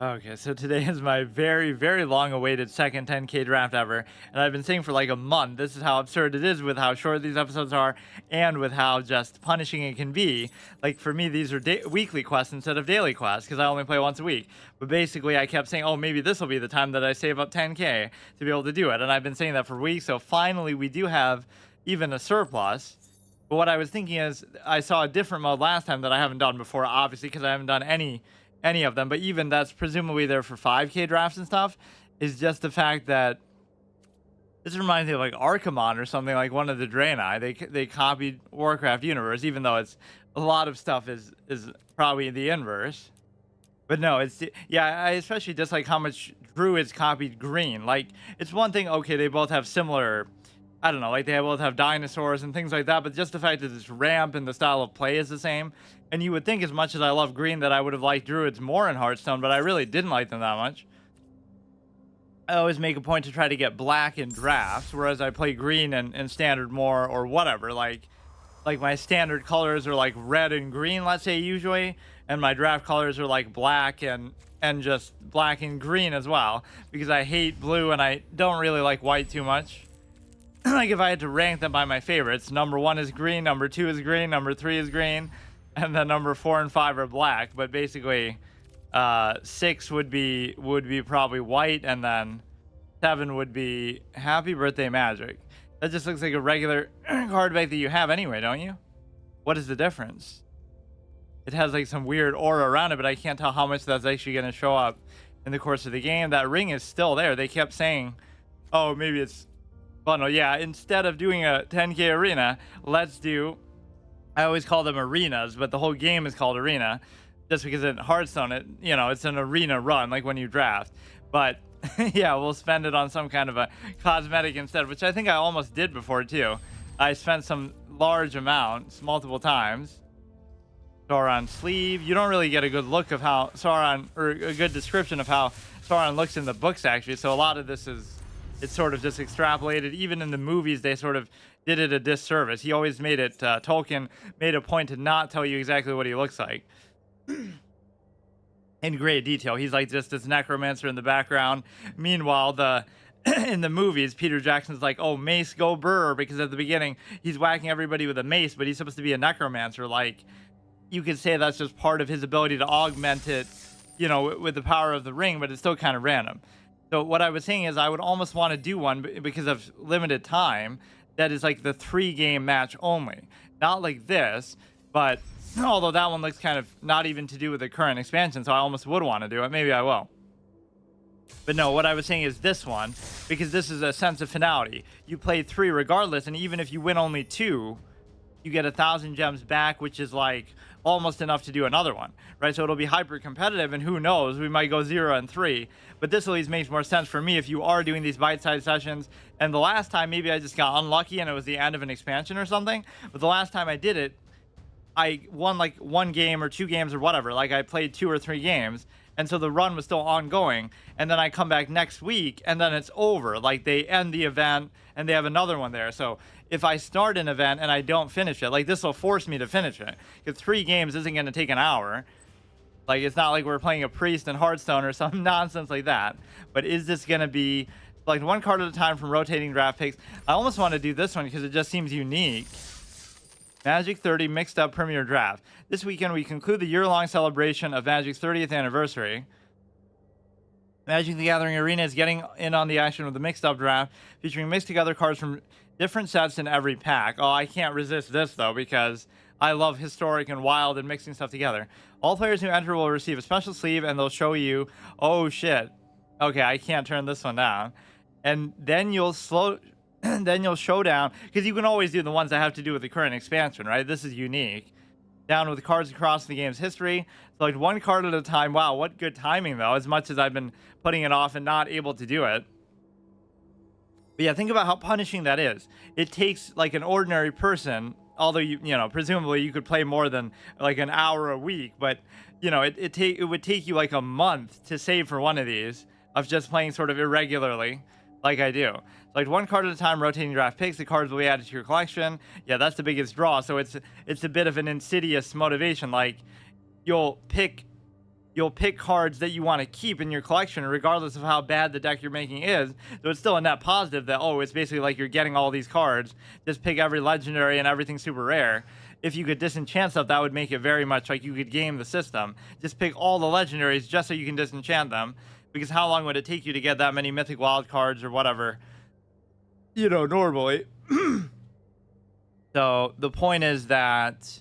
Okay, so today is my very, very long awaited second 10K draft ever. And I've been saying for like a month, this is how absurd it is with how short these episodes are and with how just punishing it can be. Like for me, these are weekly quests instead of daily quests because I only play once a week. But basically, I kept saying, oh, maybe this will be the time that I save up 10K to be able to do it. And I've been saying that for weeks. So finally, we do have even a surplus. But what I was thinking is, I saw a different mode last time that I haven't done before, obviously, because I haven't done any of them. But even that's presumably there for 5K drafts and stuff. Is just the fact that this reminds me of like Archimon or something, like one of the Draenei. They copied Warcraft universe, even though it's a lot of stuff is probably the inverse. But no, yeah. I especially dislike how much Druids copied Green. Like it's one thing, okay, they both have similar. I don't know, like they both have dinosaurs and things like that, but just the fact that this ramp and the style of play is the same. And you would think, as much as I love Green, that I would have liked Druids more in Hearthstone, but I really didn't like them that much. I always make a point to try to get black in drafts, whereas I play green and standard more or whatever. Like my standard colors are like red and green, let's say usually, and my draft colors are like black and just black and green as well, because I hate blue and I don't really like white too much. Like if I had to rank them by my favorites, number 1 is green, number 2 is green, number 3 is green, and then number 4 and 5 are black. But basically, 6 would be probably white, and then 7 would be Happy Birthday Magic. That just looks like a regular card deck that you have anyway, don't you? What is the difference? It has like some weird aura around it, but I can't tell how much that's actually going to show up in the course of the game. That ring is still there. They kept saying, oh, maybe it's bundle. Yeah, instead of doing a 10K arena, let's do, I always call them arenas, but the whole game is called arena just because in Hearthstone, it's an arena run, like when you draft. But yeah, we'll spend it on some kind of a cosmetic instead, which I think I almost did before too. I spent some large amounts multiple times. Sauron sleeve. You don't really get a good look of how Sauron, or a good description of how Sauron looks in the books actually. So a lot of this is, it's sort of just extrapolated. Even in the movies, they sort of did it a disservice. He always made it, Tolkien made a point to not tell you exactly what he looks like in great detail. He's like just this necromancer in the background. Meanwhile, in the movies, Peter Jackson's like, oh, mace go burr, because at the beginning, he's whacking everybody with a mace, but he's supposed to be a necromancer. Like, you could say that's just part of his ability to augment it, with the power of the ring, but it's still kind of random. So what I was saying is I would almost want to do one because of limited time that is like the 3-game match only. Not like this, but although that one looks kind of not even to do with the current expansion, so I almost would want to do it. Maybe I will. But no, what I was saying is this one, because this is a sense of finality. You play 3 regardless, and even if you win only 2, you get 1,000 gems back, which is like almost enough to do another one, right? So it'll be hyper competitive, and who knows, we might go 0 and 3. But this at least makes more sense for me if you are doing these bite-sized sessions. And the last time, maybe I just got unlucky and it was the end of an expansion or something. But the last time I did it, I won like 1 game or 2 games or whatever. Like I played 2 or 3 games, and so the run was still ongoing. And then I come back next week, and then it's over. Like they end the event, and they have another one there. So if I start an event and I don't finish it, like this will force me to finish it. Because 3 games isn't going to take an hour. Like it's not like we're playing a priest in Hearthstone or some nonsense like that. But is this going to be like 1 card at a time from rotating draft picks? I almost want to do this one because it just seems unique. Magic 30 Mixed Up Premier Draft. This weekend, we conclude the year-long celebration of Magic's 30th anniversary. Magic the Gathering Arena is getting in on the action with the Mixed Up Draft, featuring mixed-together cards from different sets in every pack. Oh, I can't resist this, though, because I love historic and wild and mixing stuff together. All players who enter will receive a special sleeve, and they'll show you... Oh, shit. Okay, I can't turn this one down. And then you'll show down, because you can always do the ones that have to do with the current expansion, right? This is unique. Down with cards across the game's history. So like 1 card at a time. Wow, what good timing, though, as much as I've been putting it off and not able to do it. But yeah, think about how punishing that is. It takes like an ordinary person, although presumably you could play more than like an hour a week, but it would take you like a month to save for one of these, of just playing sort of irregularly like I do. Like 1 card at a time, rotating draft picks. The cards will be added to your collection. Yeah, that's the biggest draw. So it's a bit of an insidious motivation. Like you'll pick you'll pick cards that you want to keep in your collection, regardless of how bad the deck you're making is. So it's still a net positive that, oh, it's basically like you're getting all these cards. Just pick every legendary and everything super rare. If you could disenchant stuff, that would make it very much like you could game the system. Just pick all the legendaries just so you can disenchant them. Because how long would it take you to get that many mythic wild cards or whatever, normally? So the point is that,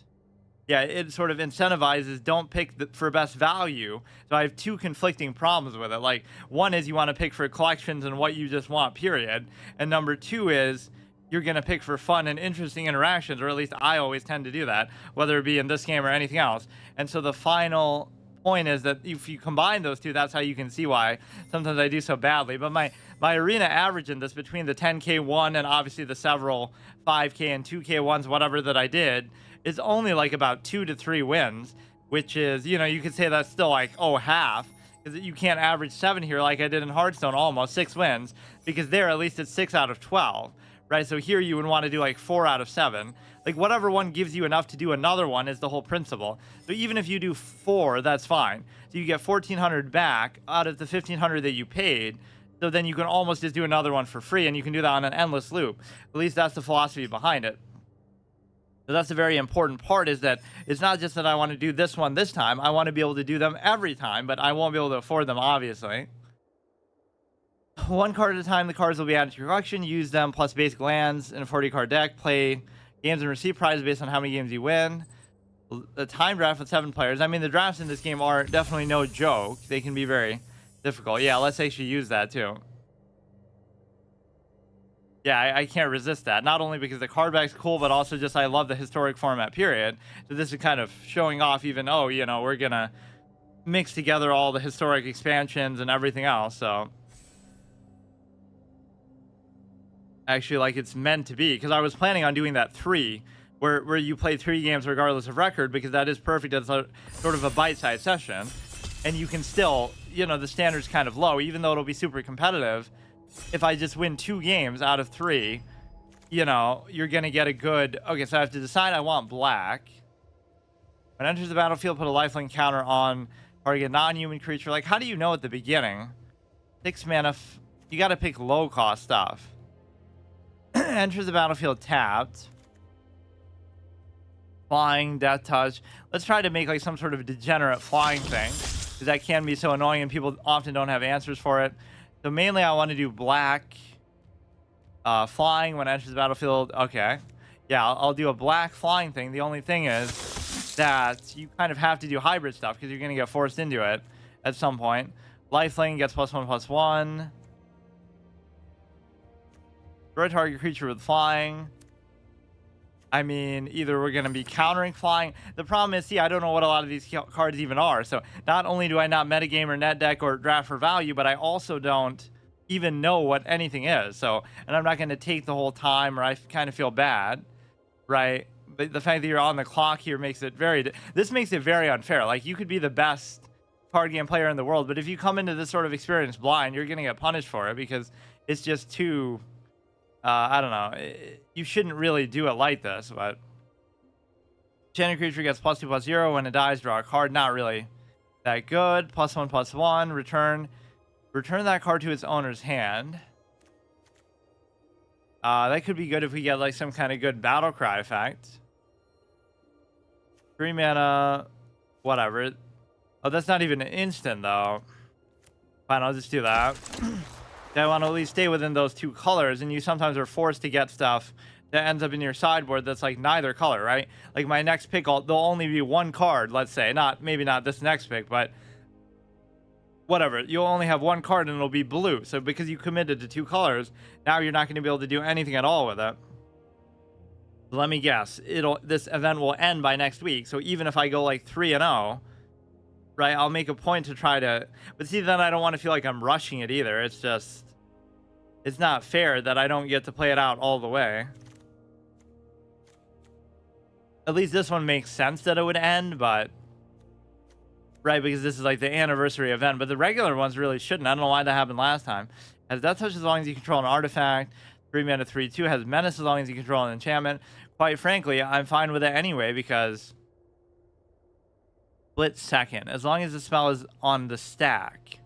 yeah, it sort of incentivizes don't pick for best value. So I have two conflicting problems with it. Like, one is you want to pick for collections and what you just want, period. And number two is you're going to pick for fun and interesting interactions, or at least I always tend to do that, whether it be in this game or anything else. And so the final point is that if you combine those two, that's how you can see why sometimes I do so badly. But my arena average in this, between the 10k one and obviously the several 5k and 2k ones, whatever that I did, is only like about 2 to 3 wins, which is, you could say that's still like, oh, half, because you can't average 7 here like I did in Hearthstone, almost 6 wins, because there at least it's 6 out of 12, right? So here you would want to do like 4 out of 7. Like, whatever one gives you enough to do another one is the whole principle. So even if you do 4, that's fine. So you get 1,400 back out of the 1,500 that you paid. So then you can almost just do another one for free, and you can do that on an endless loop. At least that's the philosophy behind it. So that's a very important part, is that it's not just that I want to do this one this time. I want to be able to do them every time, but I won't be able to afford them, obviously. One card at a time, the cards will be added to your collection. Use them plus basic lands in a 40-card deck. Play games and receive prizes based on how many games you win. The time draft with 7 players. I mean, the drafts in this game are definitely no joke. They can be very difficult. Yeah, let's actually use that too. Yeah, I can't resist that. Not only because the card back's cool, but also just I love the historic format, period. So this is kind of showing off even, we're going to mix together all the historic expansions and everything else. So actually, like, it's meant to be, because I was planning on doing that 3, where you play 3 games regardless of record, because that is perfect as a sort of a bite-sized session. And you can still, the standard's kind of low, even though it'll be super competitive. If I just win 2 games out of 3, you're going to get a good... Okay, so I have to decide I want black. When it enters the battlefield, put a lifelink counter on target non-human creature. Like, how do you know at the beginning? 6 mana... You got to pick low-cost stuff. Enters the battlefield tapped. Flying, death touch. Let's try to make like some sort of degenerate flying thing, because that can be so annoying and people often don't have answers for it. So mainly I want to do black flying when it enters the battlefield. Okay. Yeah, I'll do a black flying thing. The only thing is that you kind of have to do hybrid stuff, because you're going to get forced into it at some point. Lifelink gets +1/+1. Destroy target creature with flying. I mean, either we're going to be countering flying. The problem is, I don't know what a lot of these cards even are. So not only do I not metagame or net deck or draft for value, but I also don't even know what anything is. So, and I'm not going to take the whole time, or I kind of feel bad, right? But the fact that you're on the clock here makes it this makes it very unfair. Like, you could be the best card game player in the world, but if you come into this sort of experience blind, you're going to get punished for it, because it's just too... I don't know. You shouldn't really do it like this, but... Enchanted creature gets +2/+0. When it dies, draw a card. Not really that good. +1/+1. Return that card to its owner's hand. That could be good if we get like some kind of good battle cry effect. 3 mana. Whatever. Oh, that's not even an instant, though. Fine, I'll just do that. I want to at least stay within those 2 colors, and you sometimes are forced to get stuff that ends up in your sideboard that's like neither color, right? Like my next pick, there'll only be 1 card, let's say. Maybe not this next pick, but whatever. You'll only have 1 card and it'll be blue. So because you committed to 2 colors, now you're not going to be able to do anything at all with it. Let me guess. This event will end by next week. So even if I go like 3-0, right, I'll make a point to try to... But see, then I don't want to feel like I'm rushing it either. It's just... It's not fair that I don't get to play it out all the way. At least this one makes sense that it would end, but... Right, because this is like the anniversary event. But the regular ones really shouldn't. I don't know why that happened last time. Has Death Touch as long as you control an artifact. 3 mana, 3/2. Has Menace as long as you control an enchantment. Quite frankly, I'm fine with it anyway, because... split second. As long as the spell is on the stack,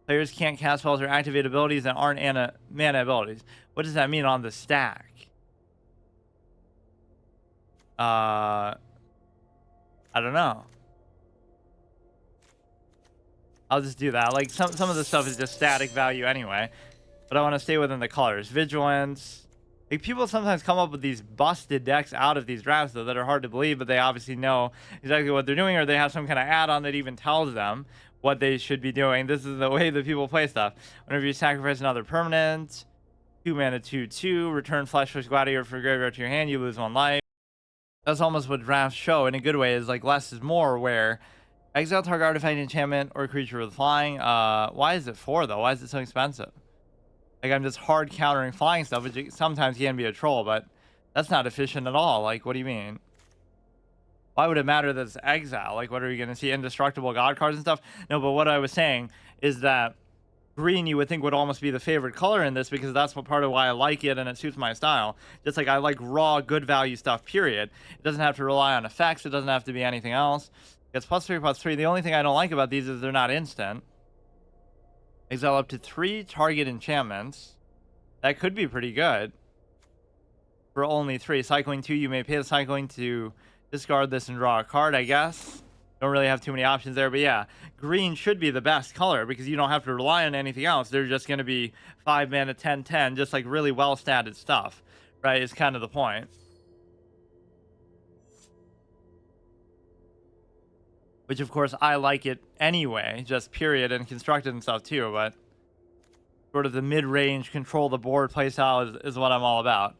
players can't cast spells or activate abilities that aren't mana abilities. What does that mean on the stack? I don't know. I'll just do that. Like some of the stuff is just static value anyway, but I want to stay within the colors. Vigilance. Like people sometimes come up with these busted decks out of these drafts though that are hard to believe, but they obviously know exactly what they're doing, or they have some kind of add-on that even tells them what they should be doing. This is the way that people play stuff. Whenever you sacrifice another permanent, 2 mana 2/2, return Fleshfish Gladiator from graveyard to your hand, you lose 1 life. That's almost what drafts show in a good way, is like less is more, where exile target artifact, enchantment, or creature with flying. Why is it 4 though? Why is it so expensive? Like I'm just hard countering flying stuff, which sometimes can be a troll, but that's not efficient at all. Like, what do you mean? Why would it matter that it's exile? Like, what are you going to see? Indestructible god cards and stuff? No, but what I was saying is that green you would think would almost be the favorite color in this, because that's what part of why I like it and it suits my style. Just like I like raw good value stuff, period. It doesn't have to rely on effects. It doesn't have to be anything else. It's +3/+3. The only thing I don't like about these is they're not instant. Exile up to 3 target enchantments. That could be pretty good for only 3. Cycling 2, you may pay the cycling to discard this and draw a card, I guess. Don't really have too many options there, but yeah, green should be the best color because you don't have to rely on anything else. They're just going to be 5 mana, 10/10, just like really well statted stuff, right? Is kind of the point. Which, of course, I like it anyway, just period, and constructed and stuff too, but sort of the mid-range, control the board playstyle is what I'm all about.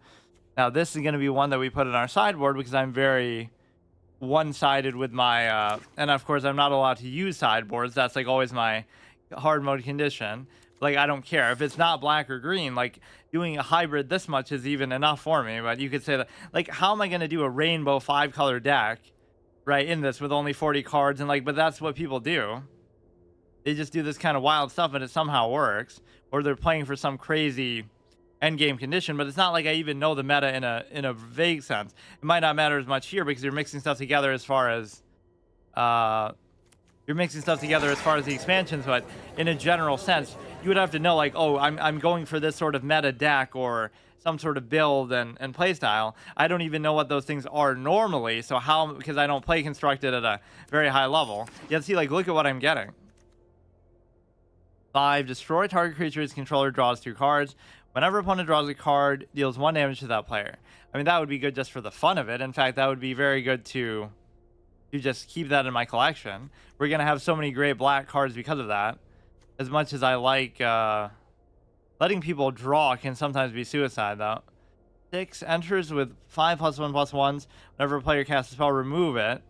Now, this is going to be one that we put in our sideboard because I'm very one-sided with my and of course I'm not allowed to use sideboards. That's like always my hard mode condition. Like I don't care if it's not black or green. Like doing a hybrid this much is even enough for me. But you could say that, like, how am I going to do a rainbow 5-color deck right in this with only 40 cards? And like, but that's what people do. They just do this kind of wild stuff and it somehow works, or they're playing for some crazy end game condition. But it's not like I even know the meta in a vague sense. It might not matter as much here because you're mixing stuff together as far as the expansions. But in a general sense, you would have to know, like, oh, I'm going for this sort of meta deck or some sort of build and play style. I don't even know what those things are normally. So how, because I don't play constructed at a very high level. Yet see, like, look at what I'm getting. 5, destroy target creature's controller, draws 2 cards. Whenever opponent draws a card, deals 1 damage to that player. I mean, that would be good just for the fun of it. In fact, that would be very good to just keep that in my collection. We're going to have so many great black cards because of that. As much as I like letting people draw can sometimes be suicide, though. 6, enters with 5+1/+1s. Whenever a player casts a spell, remove it.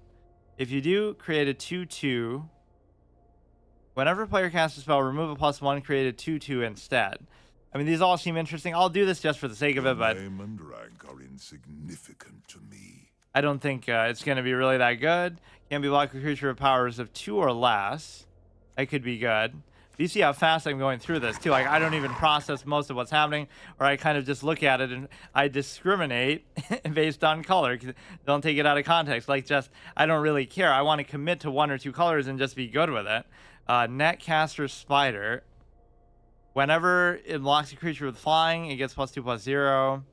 If you do, create a 2/2. Whenever a player casts a spell, remove a +1, create a 2/2 instead. I mean, these all seem interesting. I'll do this just for the sake of it, but name and rank are insignificant to me. I don't think it's going to be really that good. Can be blocked with creature with powers of 2 or less. That could be good. But you see how fast I'm going through this, too. Like, I don't even process most of what's happening, or I kind of just look at it and I discriminate based on color. Don't take it out of context. Like, just, I don't really care. I want to commit to 1 or 2 colors and just be good with it. Netcaster Spider. Whenever it blocks a creature with flying, it gets +2/+0.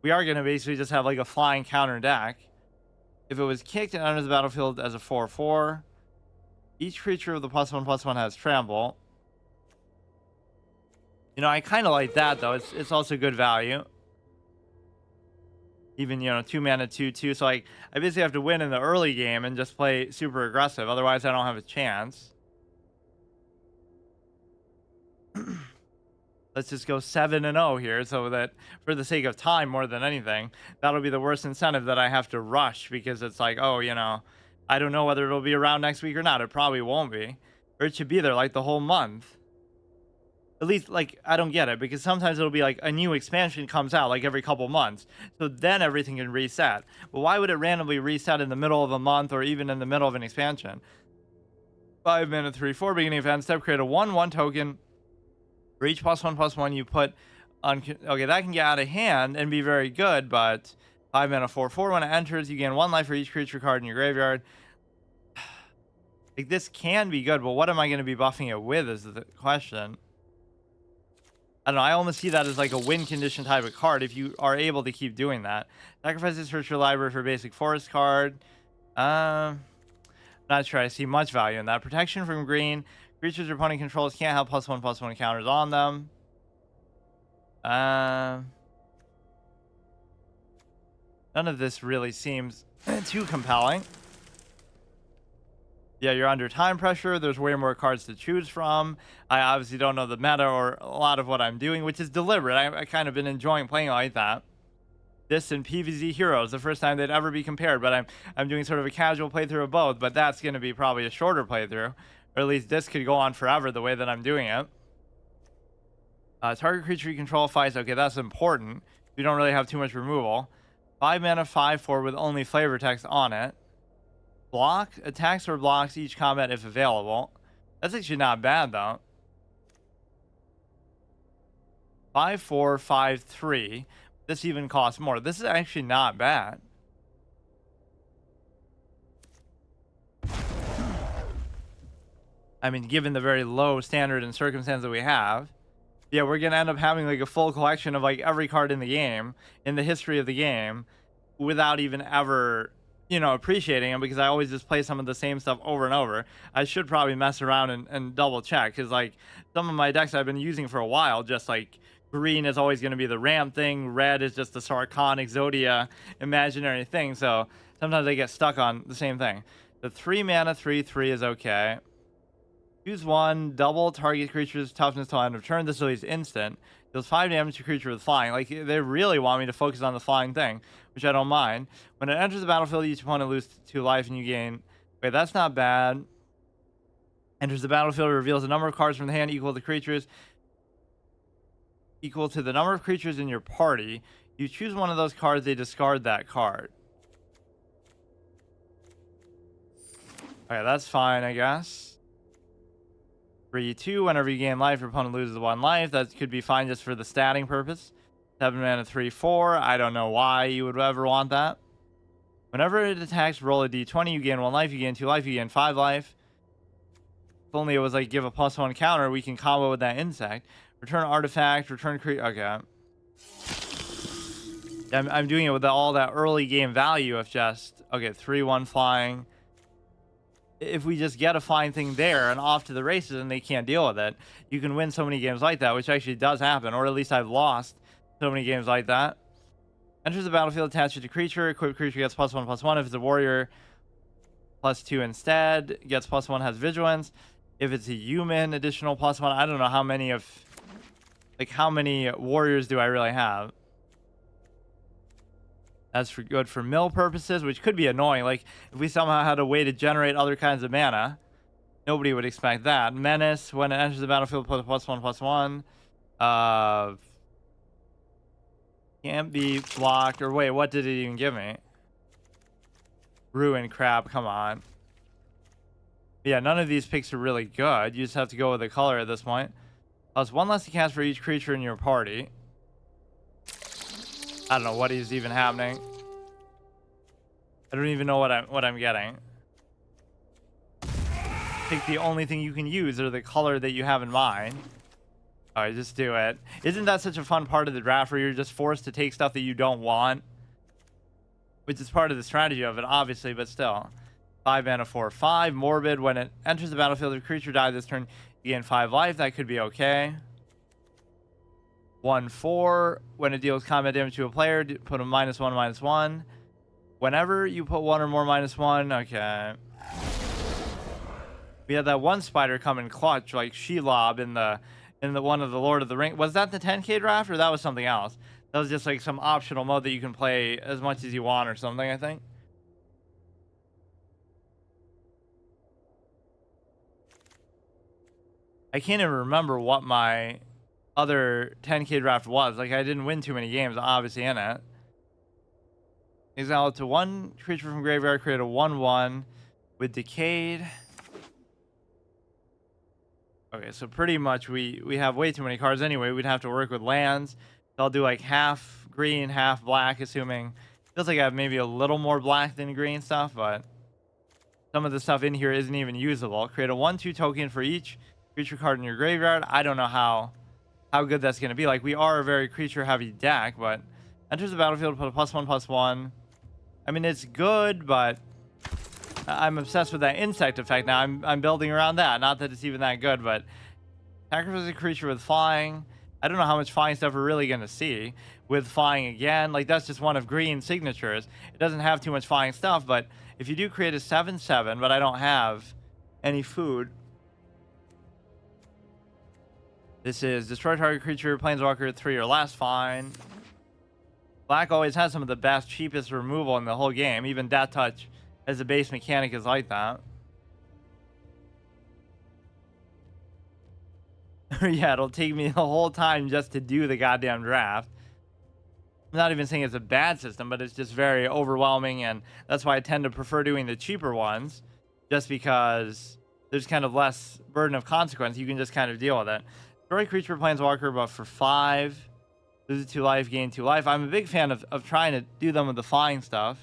We are going to basically just have like a flying counter deck. If it was kicked and enters the battlefield as a 4/4, each creature with a +1/+1 has trample. You know, I kind of like that though. It's also good value. Even, you know, 2 mana 2/2. So like, I basically have to win in the early game and just play super aggressive. Otherwise, I don't have a chance. Let's just go 7-0 here, so that for the sake of time more than anything, that'll be the worst incentive that I have to rush, because it's like, oh, you know, I don't know whether it'll be around next week or not. It probably won't be, or it should be there like the whole month. At least, like, I don't get it, because sometimes it'll be like a new expansion comes out like every couple months, so then everything can reset. But why would it randomly reset in the middle of a month or even in the middle of an expansion? 5 mana 3/4, beginning of end step, create a 1/1 token. For each +1/+1 you put on, okay, that can get out of hand and be very good, but 5 mana 4/4, when it enters, you gain 1 life for each creature card in your graveyard. Like, this can be good, but what am I going to be buffing it with is the question. I don't know. I almost see that as like a win condition type of card if you are able to keep doing that. Sacrifices search your library for basic forest card. Not sure I see much value in that. Protection from green. Creatures your opponent controls can't have +1/+1 counters on them. None of this really seems too compelling. Yeah, you're under time pressure. There's way more cards to choose from. I obviously don't know the meta or a lot of what I'm doing, which is deliberate. I kind of been enjoying playing like that. This and PvZ Heroes, the first time they'd ever be compared, but I'm doing sort of a casual playthrough of both, but that's going to be probably a shorter playthrough, or at least this could go on forever the way that I'm doing it. Target creature you control fights. Okay, that's important. We don't really have too much removal. 5 mana, 5/4 with only flavor text on it. Block, attacks or blocks each combat if available. That's actually not bad though. 5/4, 5/3. This even costs more. This is actually not bad. I mean, given the very low standard and circumstance that we have, yeah, we're gonna end up having like a full collection of like every card in the game, in the history of the game, without even ever, appreciating them, because I always just play some of the same stuff over and over. I should probably mess around and double check, because like some of my decks I've been using for a while, just like green is always going to be the ramp thing, red is just the Sarconic Zodia imaginary thing, so sometimes I get stuck on the same thing. The 3 mana 3/3 is okay. Choose one, double target creature's toughness till end of turn. This is instant. Deals 5 damage to creature with flying. Like, they really want me to focus on the flying thing, which I don't mind. When it enters the battlefield, each opponent loses 2 life and you gain. Wait, that's not bad. Enters the battlefield, reveals a number of cards from the hand equal to the number of creatures in your party. You choose one of those cards, they discard that card. Okay, that's fine, I guess. 3/2. Whenever you gain life, your opponent loses 1 life. That could be fine just for the statting purpose. 7 mana 3/4. I don't know why you would ever want that. Whenever it attacks, roll a d20. You gain 1 life. You gain 2 life. You gain 5 life. If only it was like give a +1 counter, we can combo with that insect. Return artifact. Return creature. Okay. I'm doing it with all that early game value of just, okay, 3/1 flying. If we just get a flying thing there and off to the races and they can't deal with it, you can win so many games like that, which actually does happen, or at least I've lost so many games like that. Enters the battlefield, attached to creature. Equipped creature gets +1/+1. If it's a warrior, +2 instead. Gets +1, has vigilance. If it's a human, additional +1. I don't know how many warriors do I really have? That's for good for mill purposes, which could be annoying. Like, if we somehow had a way to generate other kinds of mana, nobody would expect that. Menace, when it enters the battlefield, put a +1/+1. Can't be blocked. Or wait, what did it even give me? Ruin crap, come on. Yeah, none of these picks are really good. You just have to go with the color at this point. Plus 1 less to cast for each creature in your party. I don't know what is even happening. I don't even know what I'm getting. Pick the only thing you can use or the color that you have in mind. Alright, just do it. Isn't that such a fun part of the draft where you're just forced to take stuff that you don't want? Which is part of the strategy of it, obviously, but still. 5 mana 4/5. Morbid. When it enters the battlefield, if a creature dies this turn, you gain 5 life. That could be okay. 1/4. When it deals combat damage to a player, put a -1/-1. Whenever you put 1 or more -1, okay. We had that one spider come in clutch, like Shelob in the one of the Lord of the Rings. Was that the 10k draft, or that was something else? That was just like some optional mode that you can play as much as you want or something, I think. I can't even remember what my other 10k draft was. Like, I didn't win too many games, obviously, in it. Exile to 1 creature from graveyard, create a 1/1 with Decayed. Okay, so pretty much we have way too many cards anyway. We'd have to work with lands. So I'll do like half green, half black, assuming. Feels like I have maybe a little more black than green stuff, but some of the stuff in here isn't even usable. Create a 1/2 token for each creature card in your graveyard. I don't know how good that's going to be. Like, we are a very creature heavy deck, but enters the battlefield, put a +1/+1. I mean, it's good, but I'm obsessed with that insect effect now. I'm building around that. Not that it's even that good, but sacrifice a creature with flying. I don't know how much flying stuff we're really going to see with flying again. Like, that's just one of green signatures. It doesn't have too much flying stuff, but if you do create a 7/7, but I don't have any food. This is destroy target creature, planeswalker 3 or less, fine. Black always has some of the best, cheapest removal in the whole game. Even Death Touch as a base mechanic is like that. Yeah, it'll take me the whole time just to do the goddamn draft. I'm not even saying it's a bad system, but it's just very overwhelming, and that's why I tend to prefer doing the cheaper ones, just because there's kind of less burden of consequence. You can just kind of deal with it. Destroy creature, planeswalker, but for 5. Lose 2 life, gain 2 life. I'm a big fan of trying to do them with the flying stuff.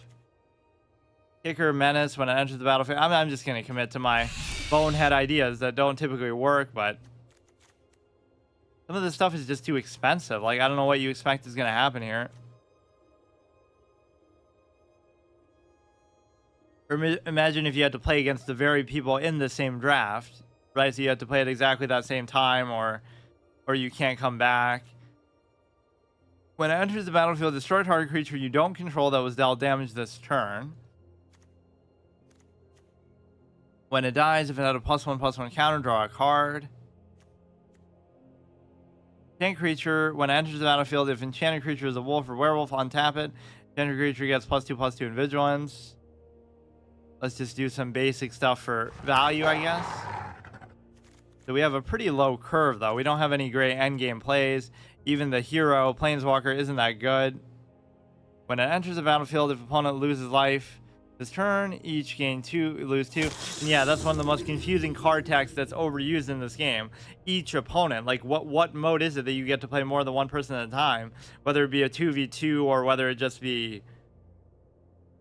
Kicker, menace when it enters the battlefield. I'm just going to commit to my bonehead ideas that don't typically work, but some of this stuff is just too expensive. Like, I don't know what you expect is going to happen here. Or imagine if you had to play against the very people in the same draft, right? So you have to play at exactly that same time, or you can't come back. When it enters the battlefield, destroy target creature you don't control that was dealt damage this turn. When it dies, if it had a +1/+1 counter, draw a card. Enchant creature, when it enters the battlefield, if enchanted creature is a wolf or werewolf, untap it. Enchanted creature gets +2/+2 in vigilance. Let's just do some basic stuff for value, I guess. So we have a pretty low curve, though. We don't have any great endgame plays. Even the hero, Planeswalker, isn't that good. When it enters the battlefield, if opponent loses life this turn, each gain 2, lose 2. And yeah, that's one of the most confusing card text that's overused in this game. Each opponent, like what mode is it that you get to play more than one person at a time? Whether it be a 2v2 or whether it just be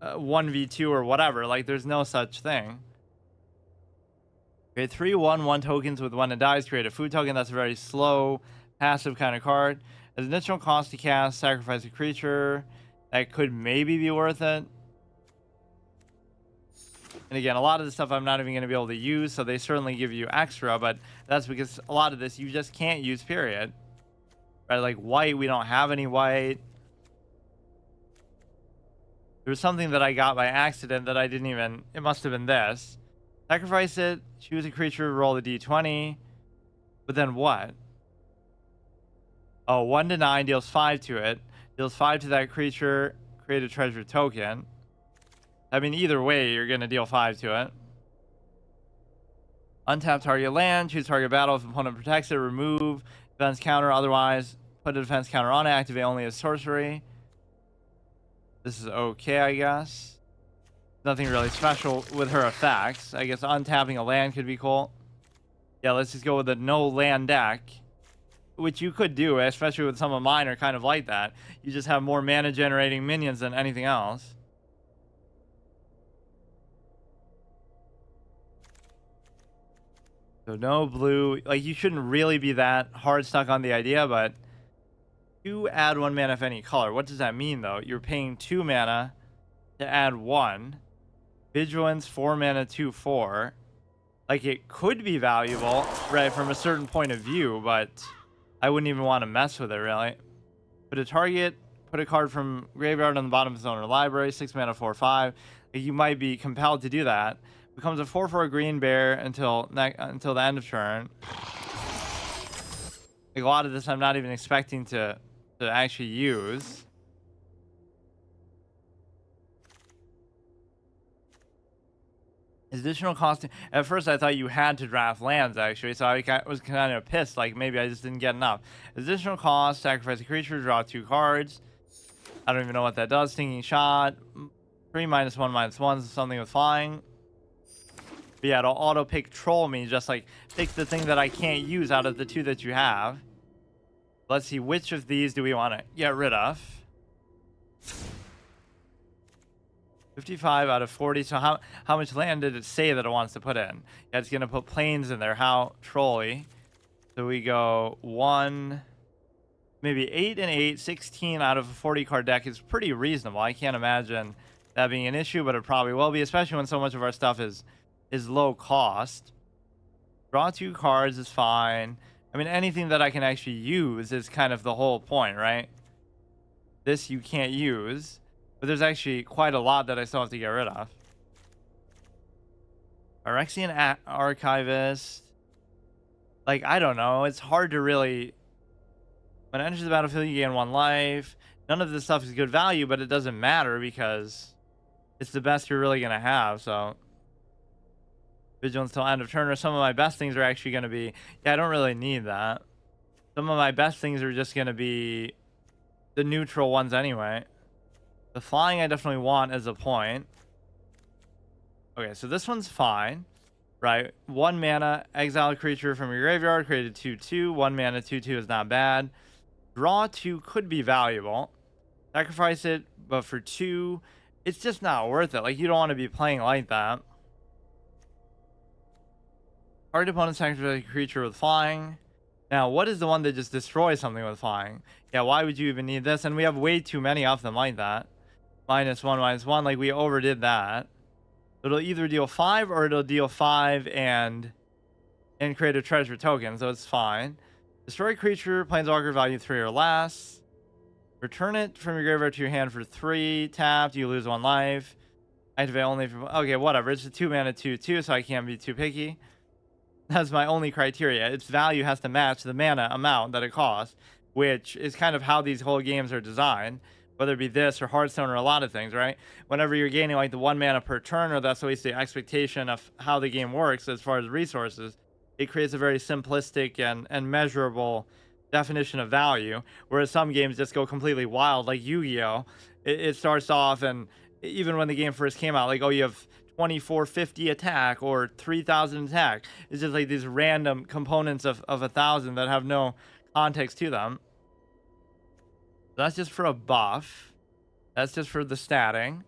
1v2 or whatever. Like, there's no such thing. Create 3/1/1 tokens with when it dies. Create a food token. That's a very slow, passive kind of card. As additional cost to cast, sacrifice a creature. That could maybe be worth it. And again, a lot of the stuff I'm not even going to be able to use, so they certainly give you extra, but that's because a lot of this you just can't use, period. Right? Like white, we don't have any white. There was something that I got by accident that I didn't even... It must have been this. Sacrifice it, choose a creature, roll a d20. But then what? Oh, 1 to 9 deals 5 to it. Deals 5 to that creature, create a treasure token. I mean, either way, you're going to deal 5 to it. Untap target land, choose target battle. If opponent protects it, remove defense counter. Otherwise, put a defense counter on it. Activate only as sorcery. This is okay, I guess. Nothing really special with her effects. I guess untapping a land could be cool. Yeah, let's just go with a no land deck. Which you could do, especially with some of mine are kind of like that. You just have more mana generating minions than anything else. So no blue. Like, you shouldn't really be that hard stuck on the idea, but you add 1 mana of any color. What does that mean, though? You're paying 2 mana to add 1. Vigilance, 4 mana, 2/4. Like, it could be valuable, right, from a certain point of view, but I wouldn't even want to mess with it, really. Put a target, put a card from graveyard on the bottom of his owner library, 6 mana, 4/5. Like, you might be compelled to do that. Becomes a 4/4 green bear until the end of turn. Like, a lot of this I'm not even expecting to actually use. Additional cost. At first, I thought you had to draft lands, actually, so I was kind of pissed. Like, maybe I just didn't get enough. Additional cost, sacrifice a creature, draw 2 cards. I don't even know what that does. Stinging shot. 3 -1/-1, something with flying. But yeah, it'll auto pick troll me, just like pick the thing that I can't use out of the 2 that you have. Let's see, which of these do we want to get rid of? 55 out of 40. So how much land did it say that it wants to put in? Yeah, it's gonna put plains in there. How trolly. So we go 1, maybe 8 and 8, 16 out of a 40 card deck is pretty reasonable. I can't imagine that being an issue, but it probably will be, especially when so much of our stuff is low cost. Draw 2 cards is fine. I mean, anything that I can actually use is kind of the whole point, right? This you can't use, but there's actually quite a lot that I still have to get rid of. Phyrexian Archivist. Like, I don't know. It's hard to really... When it enters the battlefield, you gain 1 life. None of this stuff is good value, but it doesn't matter because it's the best you're really going to have, so... Vigilance till end of turn, or some of my best things are actually going to be... Yeah, I don't really need that. Some of my best things are just going to be the neutral ones anyway. The flying I definitely want as a point. Okay, so this one's fine. Right, 1 mana, exile a creature from your graveyard, create a 2/2. 1 mana, 2/2 is not bad. Draw 2 could be valuable. Sacrifice it, but for 2, it's just not worth it. Like, you don't want to be playing like that. Target opponent sacrifice a creature with flying. Now, what is the one that just destroys something with flying? Yeah, why would you even need this? And we have way too many of them like that. -1/-1, like we overdid that. It'll either deal 5 or it'll deal 5 and create a treasure token, so it's fine. Destroy creature, planeswalker, value 3 or less. Return it from your graveyard to your hand for 3. Tapped, you lose 1 life. Activate only for... Okay, whatever. It's a 2 mana 2/2, so I can't be too picky. That's my only criteria. Its value has to match the mana amount that it costs, which is kind of how these whole games are designed. Whether it be this or Hearthstone or a lot of things, right? Whenever you're gaining like the 1 mana per turn, or that's at least the expectation of how the game works as far as resources, it creates a very simplistic and measurable definition of value. Whereas some games just go completely wild, like Yu-Gi-Oh! It starts off, and even when the game first came out, like, oh, you have 2450 attack or 3000 attack. It's just like these random components of 1,000 that have no context to them. That's just for a buff. That's just for the statting.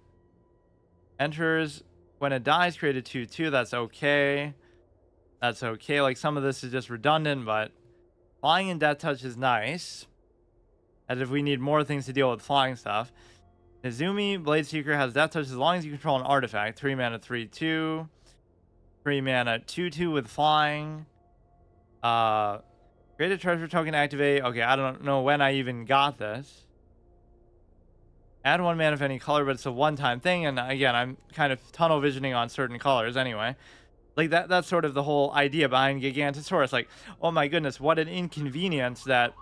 Enters when it dies, create a 2/2. That's okay. That's okay. Like, some of this is just redundant, but flying and death touch is nice. As if we need more things to deal with flying stuff. Izumi, Blade Seeker, has death touch as long as you control an artifact. 3 mana 3/2. 3 mana 2/2 with flying. Create a treasure token, activate. Okay, I don't know when I even got this. Add 1 mana of any color, but it's a one-time thing. And again, I'm kind of tunnel visioning on certain colors anyway. Like, that's sort of the whole idea behind Gigantosaurus. Like, oh my goodness, what an inconvenience that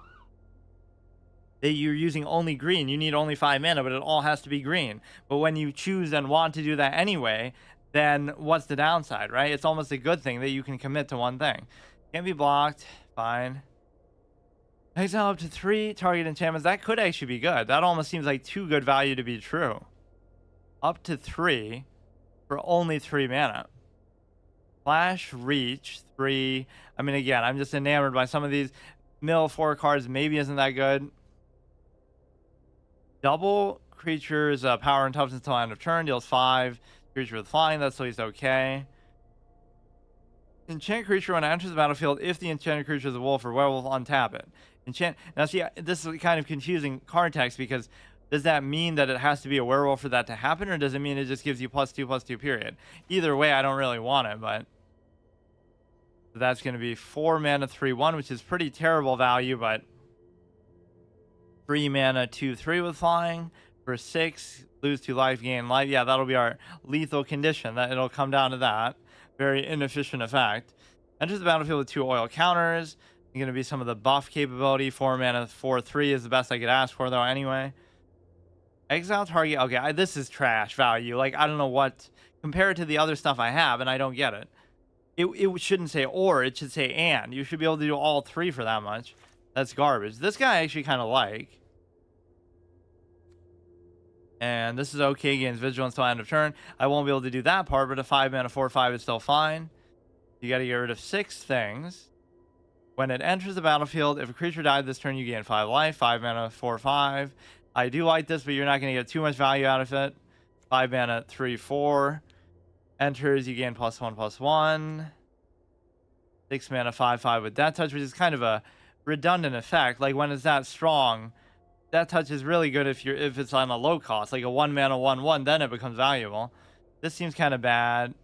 you're using only green. You need only 5 mana, but it all has to be green. But when you choose and want to do that anyway, then what's the downside, right? It's almost a good thing that you can commit to one thing. Can't be blocked. Fine. Exile up to 3 target enchantments. That could actually be good. That almost seems like too good value to be true. Up to 3 for only 3 mana. Flash, reach, 3. I mean, again, I'm just enamored by some of these. Mill 4 cards maybe isn't that good. Double creatures, power and toughness until end of turn. Deals 5. Creature with flying. That's at least okay. Enchant creature when it enters the battlefield. If the enchanted creature is a wolf or werewolf, untap it. Enchant. Now, see, this is kind of confusing card text, because does that mean that it has to be a werewolf for that to happen, or does it mean it just gives you +2/+2 period? Either way, I don't really want it, but that's going to be 4 mana 3/1, which is pretty terrible value, but 3 mana 2/3 with flying for 6. Lose 2 life, gain life. Yeah, that'll be our lethal condition. That it'll come down to that. Very inefficient effect. Enters the battlefield with 2 oil counters. It's going to be some of the buff capability. 4 mana 4/3 is the best I could ask for, though, anyway. Exile target. Okay, this is trash value. Like, I don't know what... Compare it to the other stuff I have, and I don't get it. It shouldn't say or. It should say and. You should be able to do all 3 for that much. That's garbage. This guy I actually kind of like. And this is okay against Vigilance till end of turn. I won't be able to do that part, but a 5 mana 4/5 is still fine. You got to get rid of 6 things. When it enters the battlefield, if a creature died this turn, you gain 5 life. 5 mana 4/5. I do like this, but you're not going to get too much value out of it. 5 mana, 3/4. Enters, you gain +1/+1. 6 mana, 5/5 with Death Touch, which is kind of a redundant effect. Like when it's that strong, Death Touch is really good if it's on a low cost, like a 1 mana 1/1, then it becomes valuable. This seems kind of bad.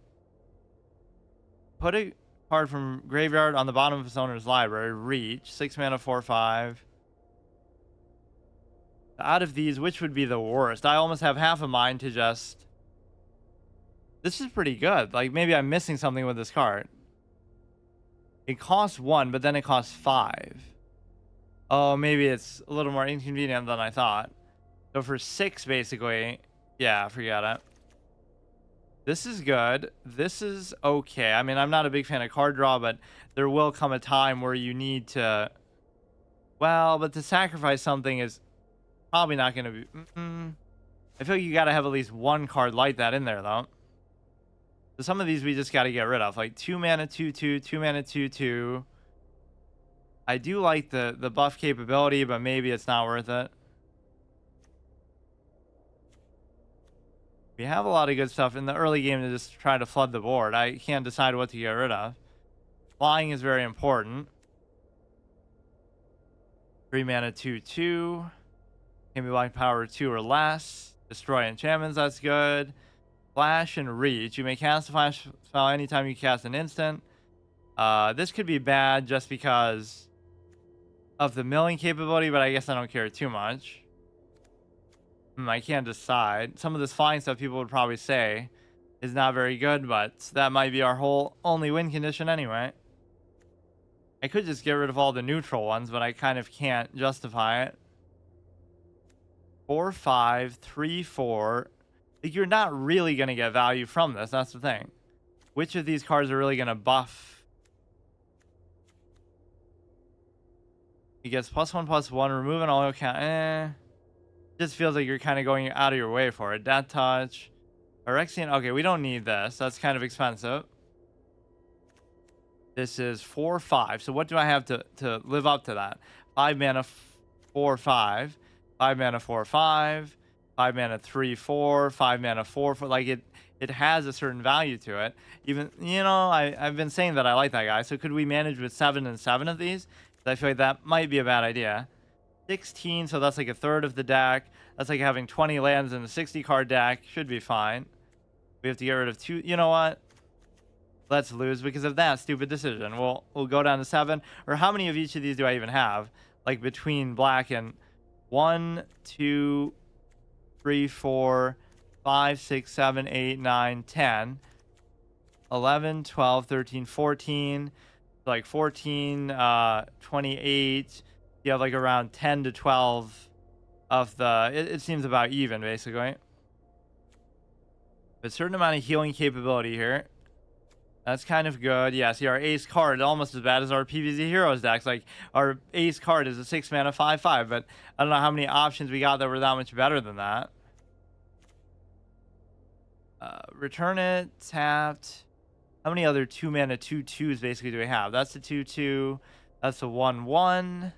Put a card from graveyard on the bottom of its owner's library. Reach. 6 mana, 4/5. Out of these, which would be the worst? I almost have half a mind to just... This is pretty good. Like, maybe I'm missing something with this card. It costs 1, but then it costs 5. Oh, maybe it's a little more inconvenient than I thought. So for 6, basically, yeah, forget it. This is good. This is okay. I mean, I'm not a big fan of card draw, but there will come a time where you need to... Well, but to sacrifice something is probably not going to be... I feel like you got to have at least one card like that in there, though. So some of these we just got to get rid of. Like 2 mana, 2/2, 2 mana, 2/2. I do like the buff capability, but maybe it's not worth it. We have a lot of good stuff in the early game to just try to flood the board. I can't decide what to get rid of. Flying is very important. 3 mana, 2/2. Can be black power 2 or less. Destroy enchantments, that's good. Flash and reach. You may cast a flash spell anytime you cast an instant. This could be bad just because of the milling capability, but I guess I don't care too much. I can't decide. Some of this flying stuff people would probably say is not very good, but that might be our whole only win condition anyway. I could just get rid of all the neutral ones, but I kind of can't justify it. 4/5, 3/4. Like, you're not really going to get value from this. That's the thing. Which of these cards are really going to buff? He gets +1/+1. Remove an all count. Just feels like you're kind of going out of your way for it. Death Touch. Phyrexian. Okay, we don't need this. That's kind of expensive. This is 4/5. So what do I have to live up to that? 5 mana, 4/5. 5 mana, 4/5. 5 mana, 3/4. 5 mana, 4/4. Like it has a certain value to it. Even, you know, I've been saying that I like that guy. So could we manage with 7 and 7 of these? I feel like that might be a bad idea. 16, so that's like a third of the deck. That's like having 20 lands in a 60 card deck. Should be fine. We have to get rid of 2. You know what? Let's lose because of that stupid decision. We'll go down to 7. Or how many of each of these do I even have? Like between black and 1, 2, 3, 4, 5, 6, 7, 8, 9, 10, 11, 12, 13, 14. Like 14, 28. You have like around 10 to 12 of the... It seems about even, basically. A certain amount of healing capability here. That's kind of good. Yeah, see, our ace card almost as bad as our PvZ Heroes decks. Like, our ace card is a 6 mana 5/5, but I don't know how many options we got that were that much better than that. Return it, tapped. How many other 2 mana 2/2s basically do we have? That's a 2/2. That's a 1/1.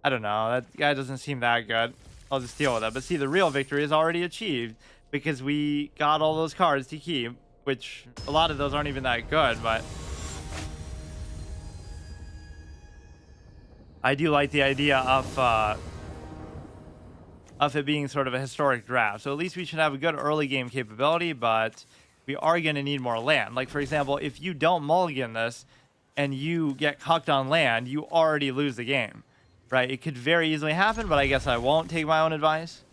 I don't know. That guy doesn't seem that good. I'll just deal with it. But see, the real victory is already achieved because we got all those cards to keep, which a lot of those aren't even that good, but I do like the idea of it being sort of a historic draft. So at least we should have a good early game capability, but we are going to need more land. Like, for example, if you don't mulligan this and you get cucked on land, you already lose the game, right? It could very easily happen, but I guess I won't take my own advice.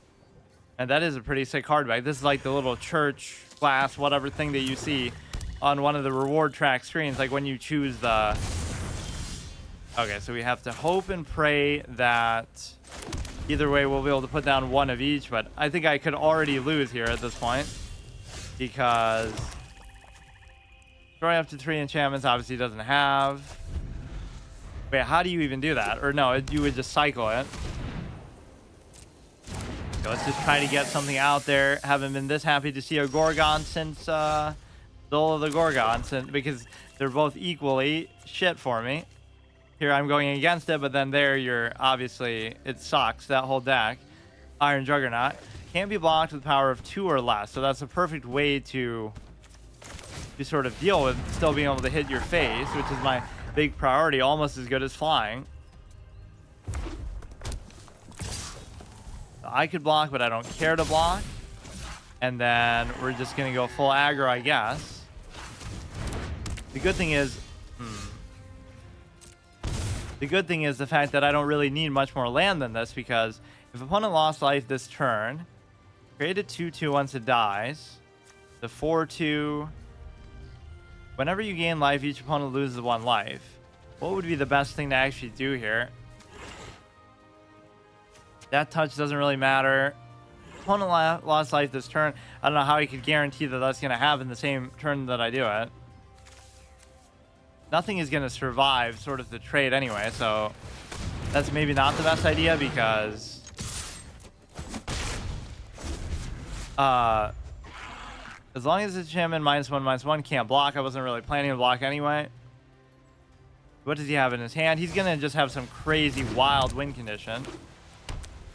And that is a pretty sick card back. This is like the little church, glass, whatever thing that you see on one of the reward track screens, like when you choose the... Okay, so we have to hope and pray that either way we'll be able to put down one of each, but I think I could already lose here at this point. Because destroy up to 3 enchantments obviously doesn't have. Wait, how do you even do that? Or no, you would just cycle it. So let's just try to get something out there. Haven't been this happy to see a Gorgon since Soul of the Gorgon, because they're both equally shit for me. Here I'm going against it, but then there you're obviously, it sucks, that whole deck. Iron Juggernaut. Can't be blocked with power of 2 or less. So that's a perfect way to sort of deal with still being able to hit your face, which is my big priority, almost as good as flying. I could block, but I don't care to block. And then we're just going to go full aggro, I guess. The good thing is... The good thing is the fact that I don't really need much more land than this, because if opponent lost life this turn, create a 2/2 once it dies. The 4/2... Whenever you gain life, each opponent loses 1 life. What would be the best thing to actually do here? That touch doesn't really matter. Opponent lost life this turn. I don't know how he could guarantee that that's going to happen the same turn that I do it. Nothing is going to survive sort of the trade anyway, so that's maybe not the best idea, because as long as it's him and -1/-1 can't block, I wasn't really planning to block anyway. What does he have in his hand? He's going to just have some crazy wild win condition.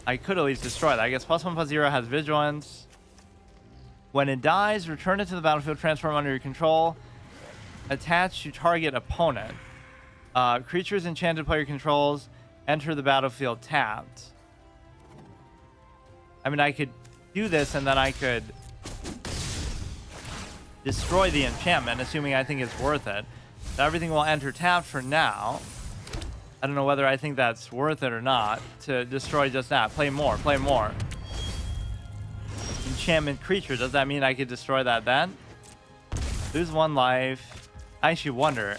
I could at least destroy that. I guess +1/+0 has vigilance. When it dies, return it to the battlefield, transform under your control. Attach to target opponent. Creatures enchanted player controls enter the battlefield tapped. I mean, I could do this and then I could destroy the enchantment, assuming I think it's worth it. So everything will enter tapped for now. I don't know whether I think that's worth it or not to destroy just that. Play more, play more. Enchantment creature. Does that mean I could destroy that then? Lose 1 life. I actually wonder,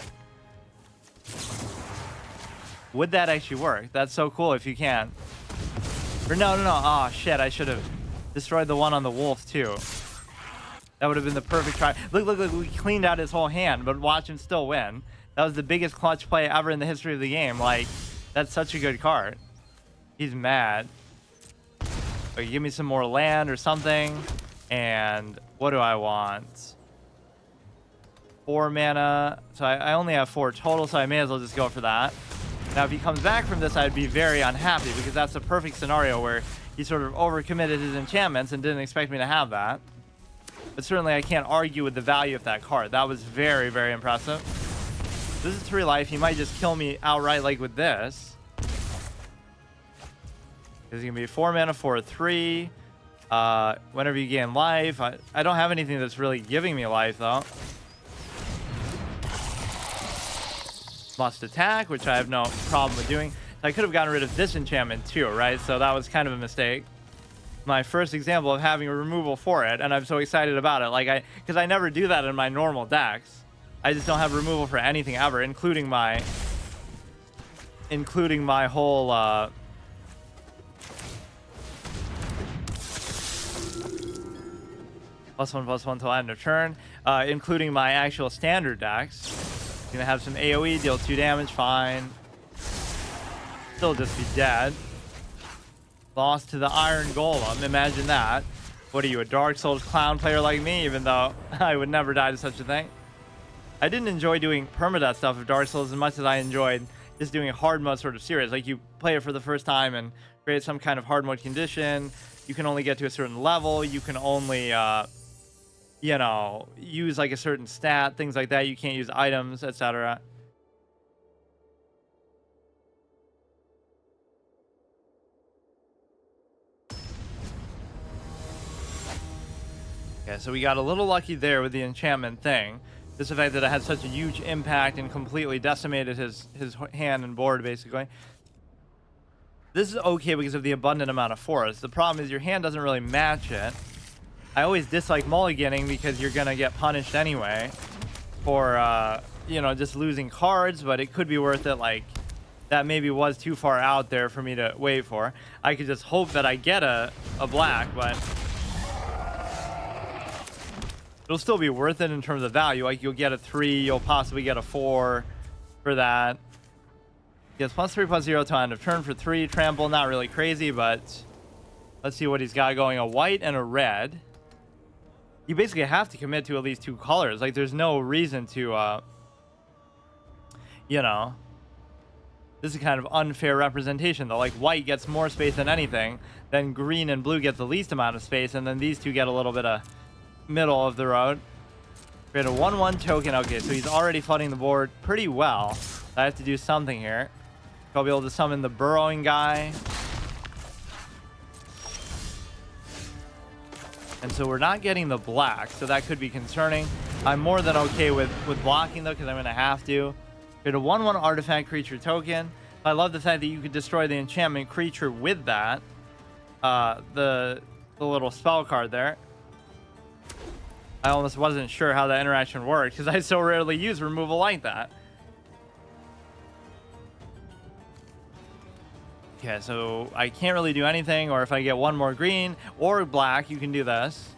would that actually work? That's so cool if you can. Or no. Oh, shit. I should have destroyed the one on the wolf, too. That would have been the perfect try. Look. We cleaned out his whole hand, but watch him still win. That was the biggest clutch play ever in the history of the game. Like, that's such a good card. He's mad. Okay, give me some more land or something. And what do I want? 4 mana. So I only have 4 total, so I may as well just go for that. Now, if he comes back from this, I'd be very unhappy, because that's a perfect scenario where he sort of overcommitted his enchantments and didn't expect me to have that. But certainly I can't argue with the value of that card. That was very, very impressive. This is 3 life. He might just kill me outright like with this. This is going to be 4 mana for a 3. Whenever you gain life. I don't have anything that's really giving me life, though. Must attack, which I have no problem with doing. I could have gotten rid of this enchantment too, right? So that was kind of a mistake. My first example of having a removal for it, and I'm so excited about it. Like, because I never do that in my normal decks. I just don't have removal for anything ever, including my whole +1/+1 till end of turn, including my actual standard decks. Gonna have some AoE, deal 2 damage, fine. Still just be dead. Lost to the Iron Golem, imagine that. What are you, a Dark Souls clown player like me, even though I would never die to such a thing? I didn't enjoy doing permadeath stuff of Dark Souls as much as I enjoyed just doing a hard mode sort of series. Like, you play it for the first time and create some kind of hard mode condition. You can only get to a certain level. You can only, you know, use like a certain stat, things like that. You can't use items, etc. Okay, so we got a little lucky there with the enchantment thing. Just the fact that it had such a huge impact and completely decimated his hand and board, basically. This is okay because of the abundant amount of forest. The problem is your hand doesn't really match it. I always dislike mulliganing because you're going to get punished anyway for, you know, just losing cards, but it could be worth it. Like, that maybe was too far out there for me to wait for. I could just hope that I get a black, but it'll still be worth it in terms of value. Like, you'll get a 3, you'll possibly get a 4 for that. Yes, +3/+0 to end of turn for 3. Trample, not really crazy, but let's see what he's got going. A white and a red. You basically have to commit to at least 2 colors. Like, there's no reason to, you know, This is kind of unfair representation, though. Like, white gets more space than anything, then green and blue get the least amount of space, and then these two get a little bit of middle of the road. Create a 1/1 token. Okay, so he's already flooding the board pretty well. I have to do something here. I'll be able to summon the burrowing guy. And so we're not getting the black, so that could be concerning. I'm more than okay with blocking, though, because I'm going to have to. Create a 1/1 artifact creature token. I love the fact that you could destroy the enchantment creature with that. The little spell card there. I almost wasn't sure how that interaction worked, because I so rarely use removal like that. Okay, so I can't really do anything, or if I get one more green or black, you can do this.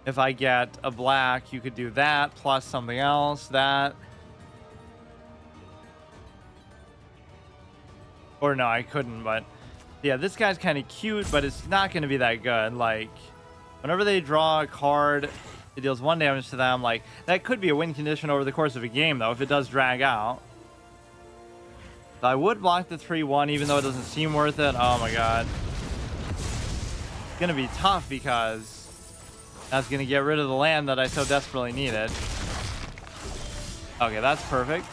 If I get a black, you could do that, plus something else, that. Or no, I couldn't, but yeah, this guy's kind of cute, but it's not going to be that good. Like, whenever they draw a card, it deals 1 damage to them. Like, that could be a win condition over the course of a game, though, if it does drag out. So I would block the 3/1, even though it doesn't seem worth it. Oh my god. It's going to be tough because that's going to get rid of the land that I so desperately needed. Okay, that's perfect.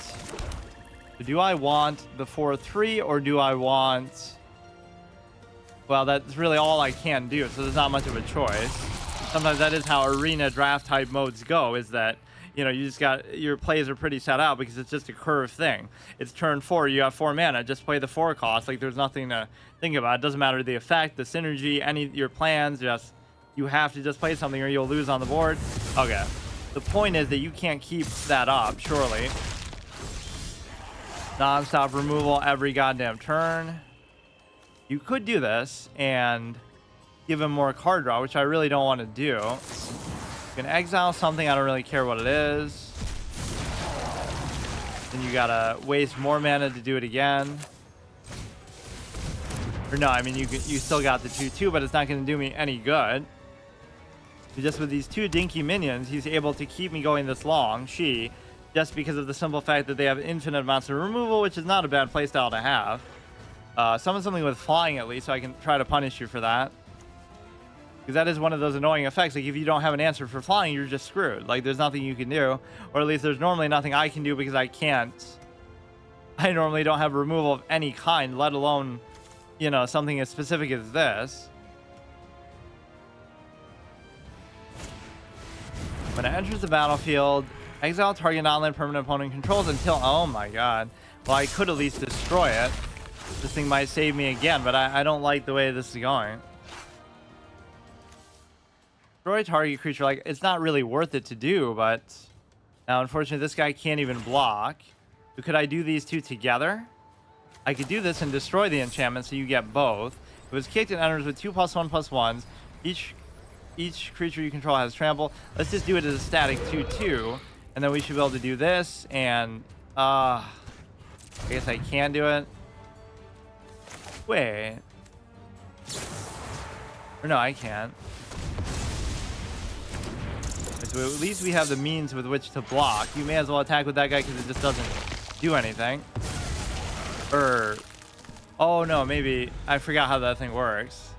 So do I want the 4/3 or do I want... Well, that's really all I can do, so there's not much of a choice. Sometimes that is how arena draft type modes go, is that, you know, you just got, your plays are pretty set out because it's just a curve thing. It's turn 4, you have 4 mana, just play the 4 cost. Like, there's nothing to think about. It doesn't matter the effect, the synergy, any your plans, just, you have to just play something or you'll lose on the board. Okay. The point is that you can't keep that up, surely. Non-stop removal every goddamn turn. You could do this and give him more card draw, which I really don't want to do. You can exile something, I don't really care what it is. Then you gotta waste more mana to do it again. Or no, I mean, you still got the 2/2, but it's not gonna do me any good. Just with these 2 dinky minions, he's able to keep me going this long, just because of the simple fact that they have infinite amounts of removal, which is not a bad playstyle to have. Summon something with flying at least, so I can try to punish you for that. Because that is one of those annoying effects. Like, if you don't have an answer for flying, you're just screwed. Like, there's nothing you can do. Or at least there's normally nothing I can do because I normally don't have removal of any kind, let alone, you know, something as specific as this. When it enters the battlefield, exile target non-land permanent opponent controls until... Oh my god. Well, I could at least destroy it. This thing might save me again, but I don't like the way this is going. Destroy target creature, like, it's not really worth it to do, but now unfortunately this guy can't even block. So could I do these two together? I could do this and destroy the enchantment so you get both. It was kicked and enters with 2+1/+1s. Each creature you control has trample. Let's just do it as a static 2/2, and then we should be able to do this, and I guess I can do it. Wait. Or no, I can't. So at least we have the means with which to block. You may as well attack with that guy because it just doesn't do anything. Oh no, maybe I forgot how that thing works.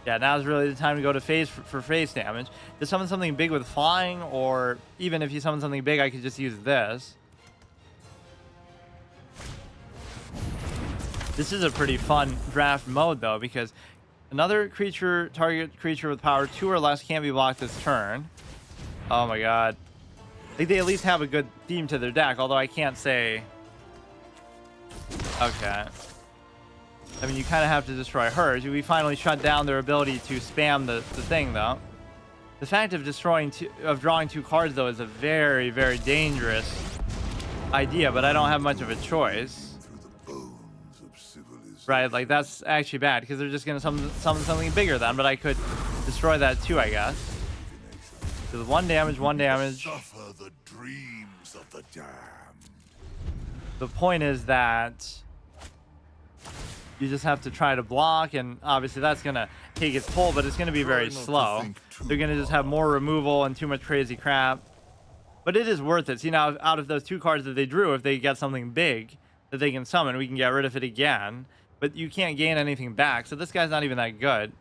Yeah, now's really the time to go to phase for face damage. To summon something big with flying, or even if you summon something big, I could just use this. This is a pretty fun draft mode though, because another creature, target creature with power 2 or less can't be blocked this turn. Oh my god. Like, they at least have a good theme to their deck, although I can't say... Okay. I mean, you kind of have to destroy hers. We finally shut down their ability to spam the thing, though. The fact of drawing 2 cards, though, is a very, very dangerous idea, but I don't have much of a choice. Right, like, that's actually bad, because they're just going to summon something bigger then, but I could destroy that too, I guess. So 1 damage, 1 damage. Suffer the dreams of the damned. The point is that you just have to try to block, and obviously that's going to take its toll, but it's going to be very slow. They're going to just have more removal and too much crazy crap. But it is worth it. See, now, out of those 2 cards that they drew, if they get something big, that they can summon. We can get rid of it again, but you can't gain anything back. So this guy's not even that good.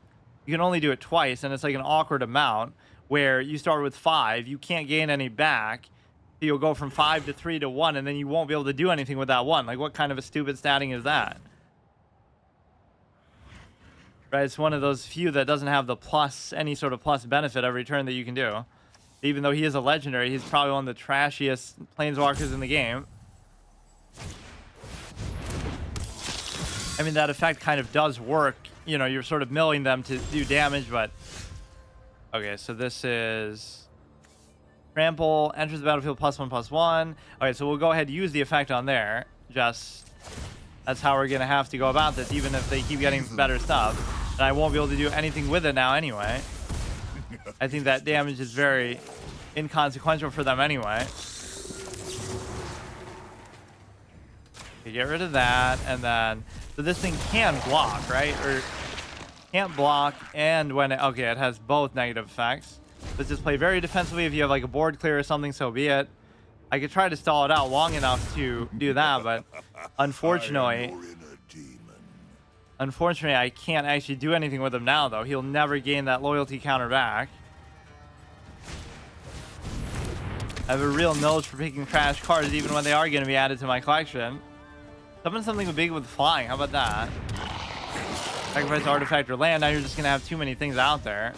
You can only do it twice, and it's like an awkward amount where you start with 5, you can't gain any back. So you'll go from 5 to 3 to 1, and then you won't be able to do anything with that 1. Like, what kind of a stupid statting is that? Right, it's one of those few that doesn't have the plus, any sort of plus benefit every turn that you can do. Even though he is a legendary, he's probably one of the trashiest planeswalkers in the game. I mean, that effect kind of does work. You know, you're sort of milling them to do damage, but... Okay, so this is... Trample, enters the battlefield +1/+1. Okay, so we'll go ahead and use the effect on there. Just... That's how we're going to have to go about this, even if they keep getting better stuff. And I won't be able to do anything with it now anyway. I think that damage is very inconsequential for them anyway. Okay, get rid of that, and then... So this thing can block, right? Or can't block, and when it... Okay, it has both negative effects. Let's just play very defensively. If you have like a board clear or something, so be it. I could try to stall it out long enough to do that, but unfortunately... Unfortunately, I can't actually do anything with him now, though. He'll never gain that loyalty counter back. I have a real nose for picking trash cards, even when they are going to be added to my collection. Summon something big with flying. How about that? Sacrifice artifact or land. Now you're just going to have too many things out there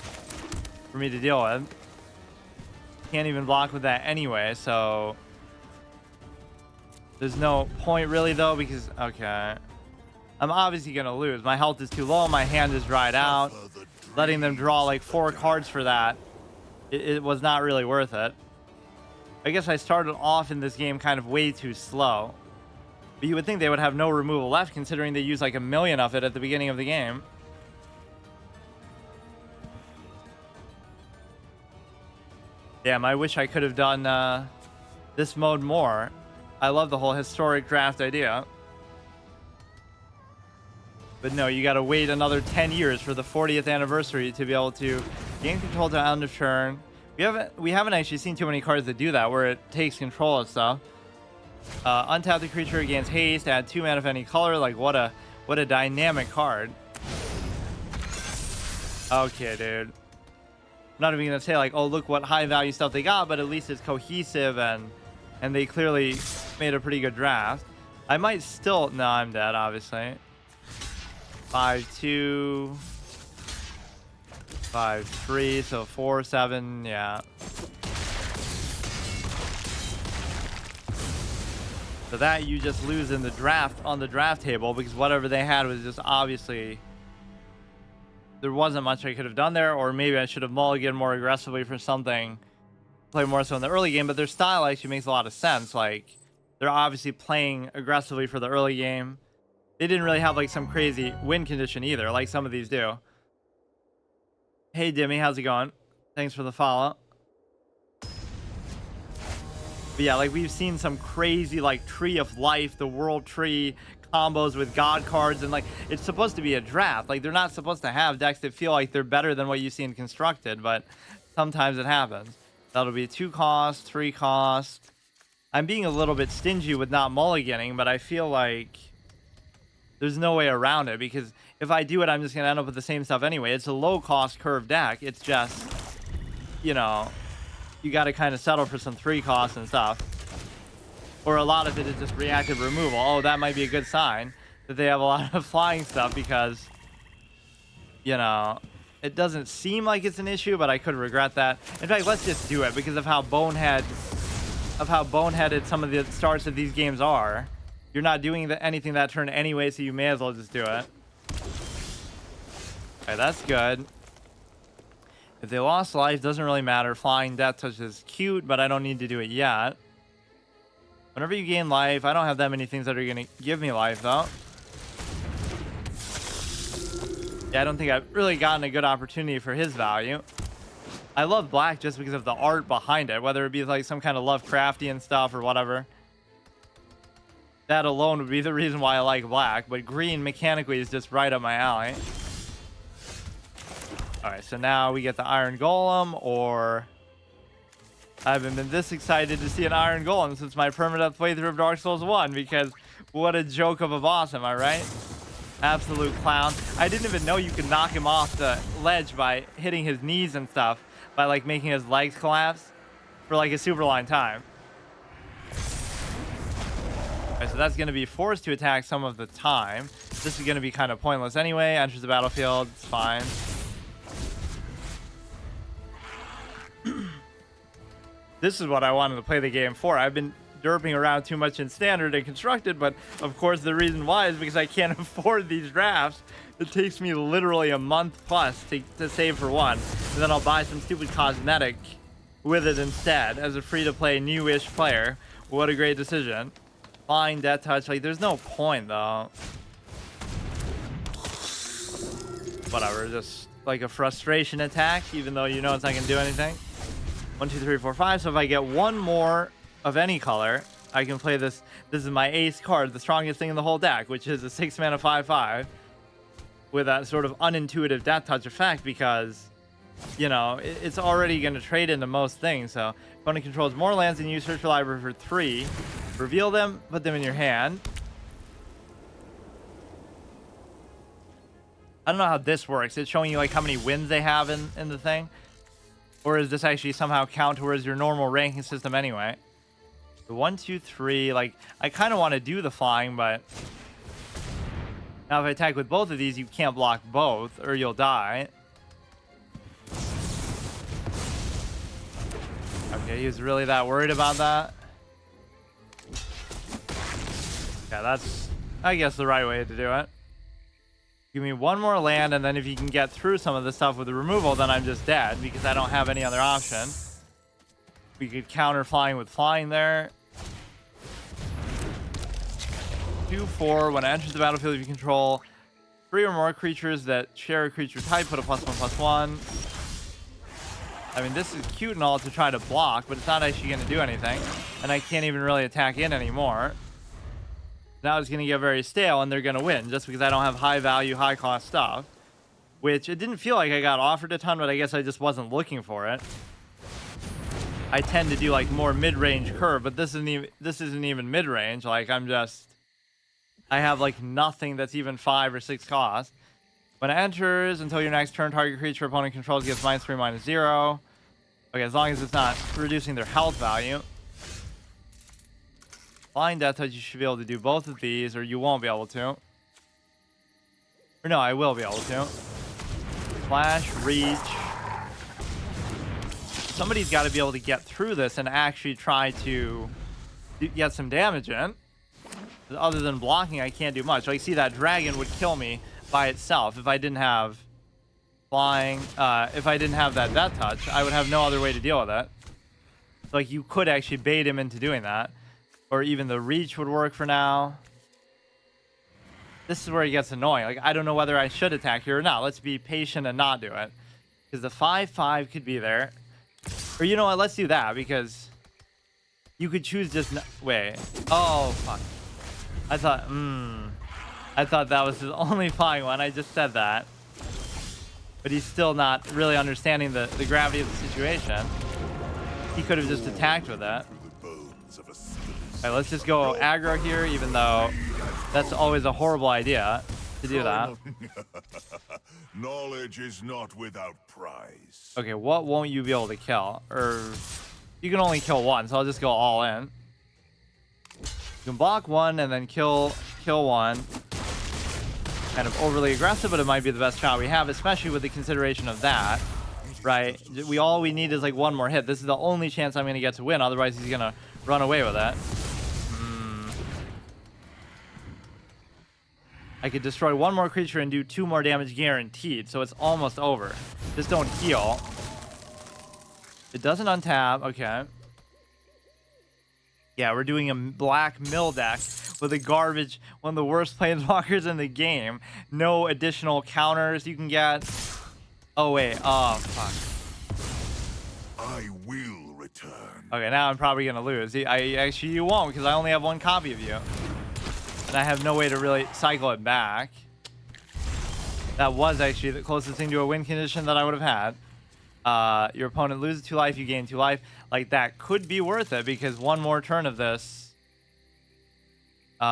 for me to deal with. Can't even block with that anyway, so... There's no point really, though, because... Okay. I'm obviously going to lose. My health is too low. My hand is dried out. Letting them draw like 4 cards for that, it was not really worth it. I guess I started off in this game kind of way too slow. But you would think they would have no removal left, considering they used like 1 million of it at the beginning of the game. Damn, I wish I could have done this mode more. I love the whole historic draft idea. But no, you gotta wait another 10 years for the 40th anniversary to be able to gain control to end of turn. We haven't actually seen too many cards that do that, where it takes control of stuff. Untap the creature, gains haste, add 2 mana of any color. Like, what a dynamic card. Okay, dude. I'm not even gonna say like, oh, look what high value stuff they got, but at least it's cohesive and they clearly made a pretty good draft. I might still... No, I'm dead, obviously. 5-2, 5-3, so 4-7, yeah. So that you just lose in the draft on the draft table, because whatever they had was just obviously... There wasn't much I could have done there, or maybe I should have mulliganed more aggressively for something. Play more so in the early game, but their style actually makes a lot of sense. Like, they're obviously playing aggressively for the early game. They didn't really have like some crazy win condition either, like some of these do. Hey Dimmy, how's it going? Thanks for the follow. But yeah, like we've seen some crazy like Tree of Life, the World Tree combos with God cards, and like it's supposed to be a draft. Like they're not supposed to have decks that feel like they're better than what you see in Constructed, but sometimes it happens. That'll be 2 cost, 3 cost. I'm being a little bit stingy with not mulliganing, but I feel like there's no way around it, because if I do it, I'm just going to end up with the same stuff anyway. It's a low-cost curve deck. It's just, you know, you got to kind of settle for some 3 costs and stuff. Or a lot of it is just reactive removal. Oh, that might be a good sign that they have a lot of flying stuff, because, you know, it doesn't seem like it's an issue, but I could regret that. In fact, let's just do it because of how boneheaded some of the starts of these games are. You're not doing anything that turn anyway, so you may as well just do it. Okay, that's good. If they lost life, doesn't really matter. Flying Death Touch is cute, but I don't need to do it yet. Whenever you gain life, I don't have that many things that are going to give me life, though. Yeah, I don't think I've really gotten a good opportunity for his value. I love black just because of the art behind it, whether it be like some kind of Lovecraftian stuff or whatever. That alone would be the reason why I like black, but green mechanically is just right up my alley. Alright, so now we get the Iron Golem, or... I haven't been this excited to see an Iron Golem since my permadeath playthrough of Dark Souls 1, because What a joke of a boss, am I right? Absolute clown. I didn't even know you could knock him off the ledge by hitting his knees and stuff, by like making his legs collapse for like a super long time. Okay, so that's going to be forced to attack some of the time. This is going to be kind of pointless anyway. Enters the battlefield. It's fine. This is what I wanted to play the game for. I've been derping around too much in standard and constructed, but of course the reason why is because I can't afford these drafts. It takes me literally a month plus to save for one, and then I'll buy some stupid cosmetic with it instead as a free-to-play newish player. What a great decision. Flying Death Touch, like there's no point though. Whatever, just like a frustration attack, even though you know it's not gonna do anything. 1, 2, 3, 4, 5. So if I get one more of any color, I can play this. This is my ace card, the strongest thing in the whole deck, which is a 6-mana 5/5 with that sort of unintuitive Death Touch effect, because you know it's already going to trade into most things. So opponent controls more lands than you. Search your library for 3, reveal them, put them in your hand. I don't know how this works. It's showing you like how many wins they have in the thing. Or is this actually somehow count towards your normal ranking system anyway? The 1, 2, 3, like I kind of want to do the flying, but now if I attack with both of these, you can't block both or you'll die. Okay, he was really that worried about that. Yeah, that's, I guess, the right way to do it. Give me one more land, and then if you can get through some of the stuff with the removal, then I'm just dead because I don't have any other option. We could counter flying with flying there. 2/4. When it enters the battlefield, if you control 3 or more creatures that share a creature type, put a +1/+1. I mean, this is cute and all to try to block, but it's not actually going to do anything. And I can't even really attack in anymore. Now it's going to get very stale, and they're going to win just because I don't have high value, high cost stuff. Which it didn't feel like I got offered a ton, but I guess I just wasn't looking for it. I tend to do like more mid-range curve, but this isn't even mid-range. Like I have like nothing that's even 5 or 6 cost. When it enters, until your next turn, target creature opponent controls gets -3, -0. Okay, as long as it's not reducing their health value. Flying Death Touch, you should be able to do both of these, or you won't be able to. Or no, I will be able to. Flash, reach. Somebody's got to be able to get through this and actually try to get some damage in. Other than blocking, I can't do much. Like, see, that dragon would kill me by itself if I didn't have flying. If I didn't have that Death Touch, I would have no other way to deal with it. Like, you could actually bait him into doing that. Or even the reach would work for now. This is where it gets annoying. Like, I don't know whether I should attack here or not. Let's be patient and not do it. Because the 5/5 could be there. Or you know what? Let's do that, because you could choose just... Wait. Oh, fuck. I thought that was his only flying one. I just said that. But he's still not really understanding the gravity of the situation. He could have just attacked with it. Alright, let's just go aggro here, even though that's always a horrible idea to do that. Knowledge is not without price. Okay, what won't you be able to kill? Or you can only kill one, so I'll just go all in. You can block one and then kill one. Kind of overly aggressive, but it might be the best shot we have, especially with the consideration of that. Right? All we need is like one more hit. This is the only chance I'm going to get to win, otherwise he's going to run away with it. I could destroy one more creature and do 2 more damage guaranteed, so it's almost over. Just don't heal. It doesn't untap. Okay. Yeah, we're doing a black mill deck with a garbage, one of the worst planeswalkers in the game. No additional counters you can get. Oh, wait. Oh, fuck. I will return. Okay, now I'm probably going to lose. Actually, you won't, because I only have 1 copy of you. And I have no way to really cycle it back. That was actually the closest thing to a win condition that I would have had. Your opponent loses 2 life, you gain 2 life. Like, that could be worth it, because one more turn of this You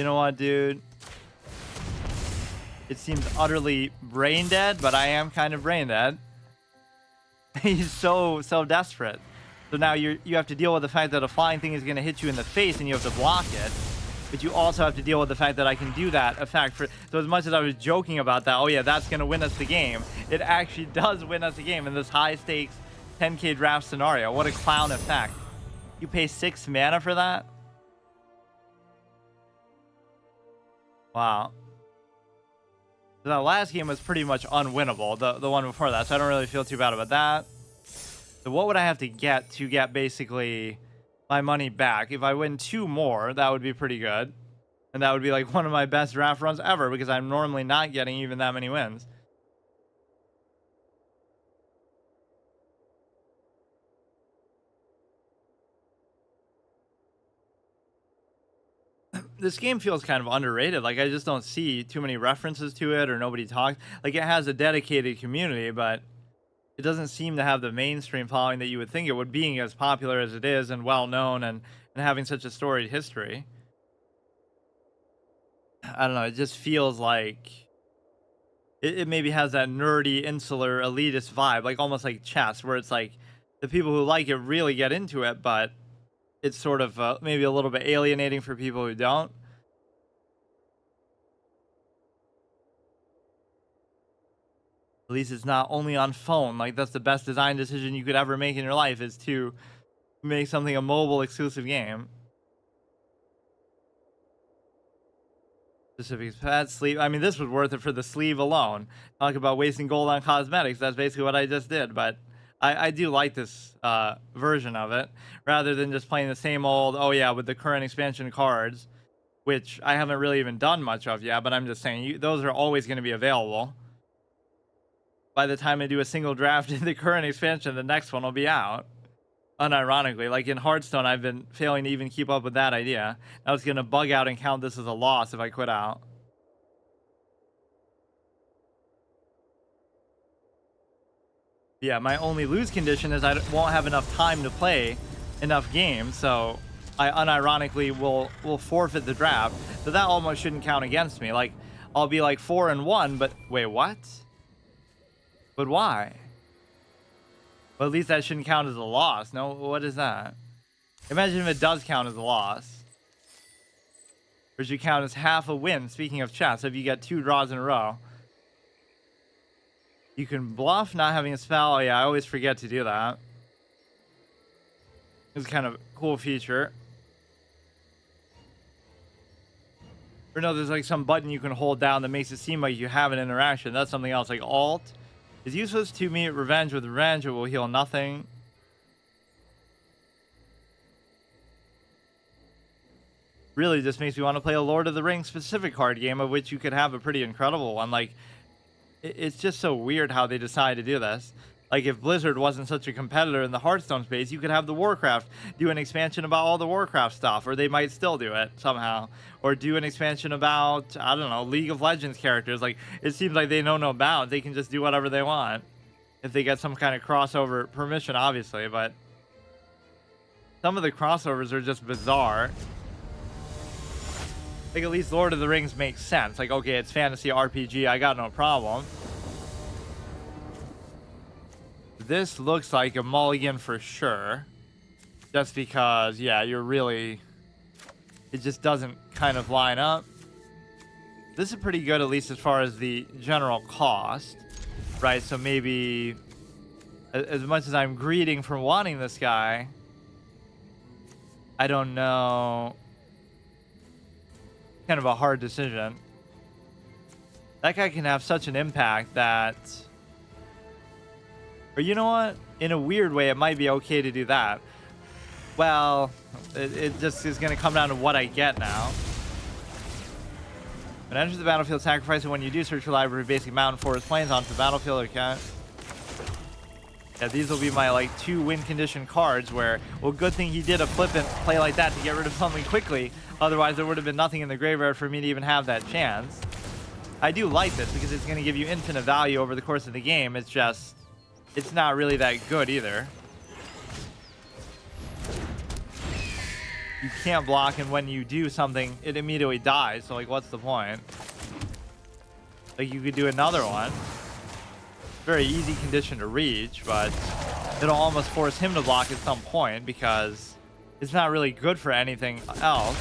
know what, dude? It seems utterly brain dead, but I am kind of brain dead. He's so desperate. So now you have to deal with the fact that a flying thing is going to hit you in the face and you have to block it. But you also have to deal with the fact that I can do that effect. So as much as I was joking about that, oh yeah, that's going to win us the game, it actually does win us the game in this high-stakes 10k draft scenario. What a clown effect. You pay 6 mana for that? Wow. So that last game was pretty much unwinnable, the one before that, so I don't really feel too bad about that. So what would I have to get basically my money back? If I win 2 more, that would be pretty good. And that would be like one of my best draft runs ever, because I'm normally not getting even that many wins. This game feels kind of underrated. Like, I just don't see too many references to it, or nobody talks. Like, it has a dedicated community, but it doesn't seem to have the mainstream following that you would think it would, being as popular as it is and well known, and having such a storied history. I don't know, it just feels like it maybe has that nerdy, insular, elitist vibe, like almost like chess, where it's like the people who like it really get into it, but it's sort of maybe a little bit alienating for people who don't. At least it's not only on phone. Like, that's the best design decision you could ever make in your life, is to make something a mobile exclusive game. Specific pad sleeve. I mean, this was worth it for the sleeve alone. Talk about wasting gold on cosmetics. That's basically what I just did, but I do like this version of it, rather than just playing the same old, oh yeah, with the current expansion cards, which I haven't really even done much of yet, but I'm just saying, those are always going to be available. By the time I do a single draft in the current expansion, the next one will be out. Unironically, like in Hearthstone, I've been failing to even keep up with that idea. I was going to bug out and count this as a loss if I quit out. Yeah, my only lose condition is I won't have enough time to play enough games, so I unironically will forfeit the draft. So that almost shouldn't count against me. Like, I'll be like 4-1, but wait, what? But why? Well, at least that shouldn't count as a loss. No, what is that? Imagine if it does count as a loss. Or should count as half a win, speaking of chess, if you get 2 draws in a row. You can bluff not having a spell. Oh, yeah, I always forget to do that. It's kind of a cool feature. Or no, there's like some button you can hold down that makes it seem like you have an interaction. That's something else, like Alt. Is useless to meet revenge with revenge. It will heal nothing. Really just makes me want to play a Lord of the Rings specific card game, of which you could have a pretty incredible one. Like, it's just so weird how they decide to do this. Like, if Blizzard wasn't such a competitor in the Hearthstone space, you could have the Warcraft do an expansion about all the Warcraft stuff, or they might still do it somehow, or do an expansion about, I don't know, League of Legends characters. Like, it seems like they know no bounds. They can just do whatever they want if they get some kind of crossover permission, obviously. But some of the crossovers are just bizarre. Like, at least Lord of the Rings makes sense. Like, okay, it's fantasy RPG, I got no problem. This looks like a mulligan for sure. Just because, yeah, you're really... It just doesn't kind of line up. This is pretty good, at least as far as the general cost. Right, so maybe... As much as I'm greeting for wanting this guy, I don't know... Kind of a hard decision. That guy can have such an impact that... Or you know what? In a weird way, it might be okay to do that. Well, it just is going to come down to what I get now. When enters the battlefield, sacrifice it. When you do, search your library, basic mountain, forest, plains onto the battlefield. Okay. Yeah, these will be my like 2 win condition cards where, well, good thing he did a flippant play like that to get rid of something quickly. Otherwise, there would have been nothing in the graveyard for me to even have that chance. I do like this because it's going to give you infinite value over the course of the game. It's just... It's not really that good either. you can't block, and when you do something, it immediately dies. So like, what's the point? Like, you could do another one. Very easy condition to reach, but it'll almost force him to block at some point because it's not really good for anything else.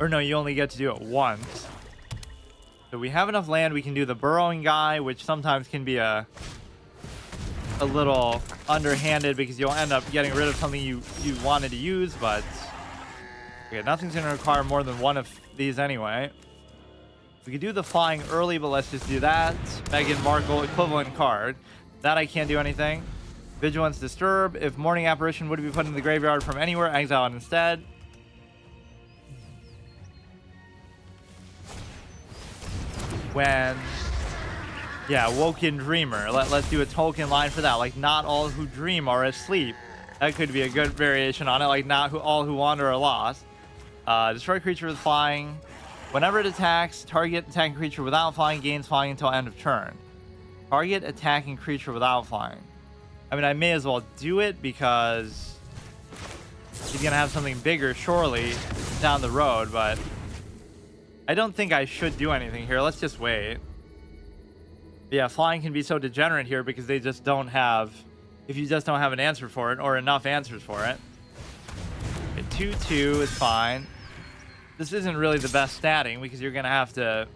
Or no, you only get to do it once. So we have enough land. We can do the burrowing guy, which sometimes can be a little underhanded because you'll end up getting rid of something you wanted to use, but okay, nothing's going to require more than one of these anyway. We could do the flying early, but let's just do that. Meghan Markle equivalent card. That I can't do anything. Vigilance Disturb. If Morning Apparition would be put in the graveyard from anywhere, exile it instead. When, yeah, Woken Dreamer. Let's do a token line for that. Like, not all who dream are asleep. That could be a good variation on it. Like, not all who wander are lost. Destroy creature with flying. Whenever it attacks, target attacking creature without flying gains flying until end of turn. Target attacking creature without flying. I mean, I may as well do it because he's going to have something bigger, surely, down the road, but I don't think I should do anything here. Let's just wait. But yeah, flying can be so degenerate here because they just don't have, if you just don't have an answer for it or enough answers for it. Okay, 2/2 is fine. This isn't really the best statting because you're going to have to,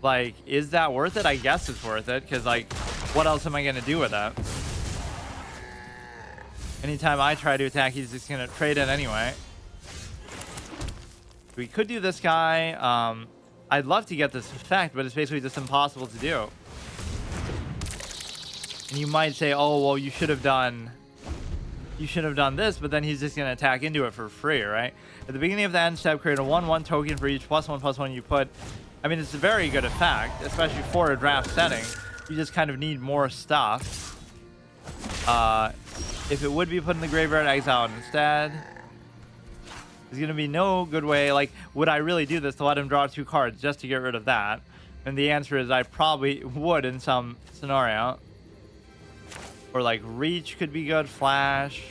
like, is that worth it? I guess it's worth it because, like, what else am I going to do with that? Anytime I try to attack, he's just going to trade in anyway. We could do this guy. I'd love to get this effect, but it's basically just impossible to do. And you might say, oh, well, you should have done this, but then he's just going to attack into it for free, right? At the beginning of the end step, create a 1/1 token for each +1/+1 you put. I mean, it's a very good effect, especially for a draft setting. You just kind of need more stuff. If it would be put in the graveyard, exile it instead. There's going to be no good way. Like, would I really do this to let him draw 2 cards just to get rid of that? And the answer is I probably would in some scenario. Or like reach could be good. Flash.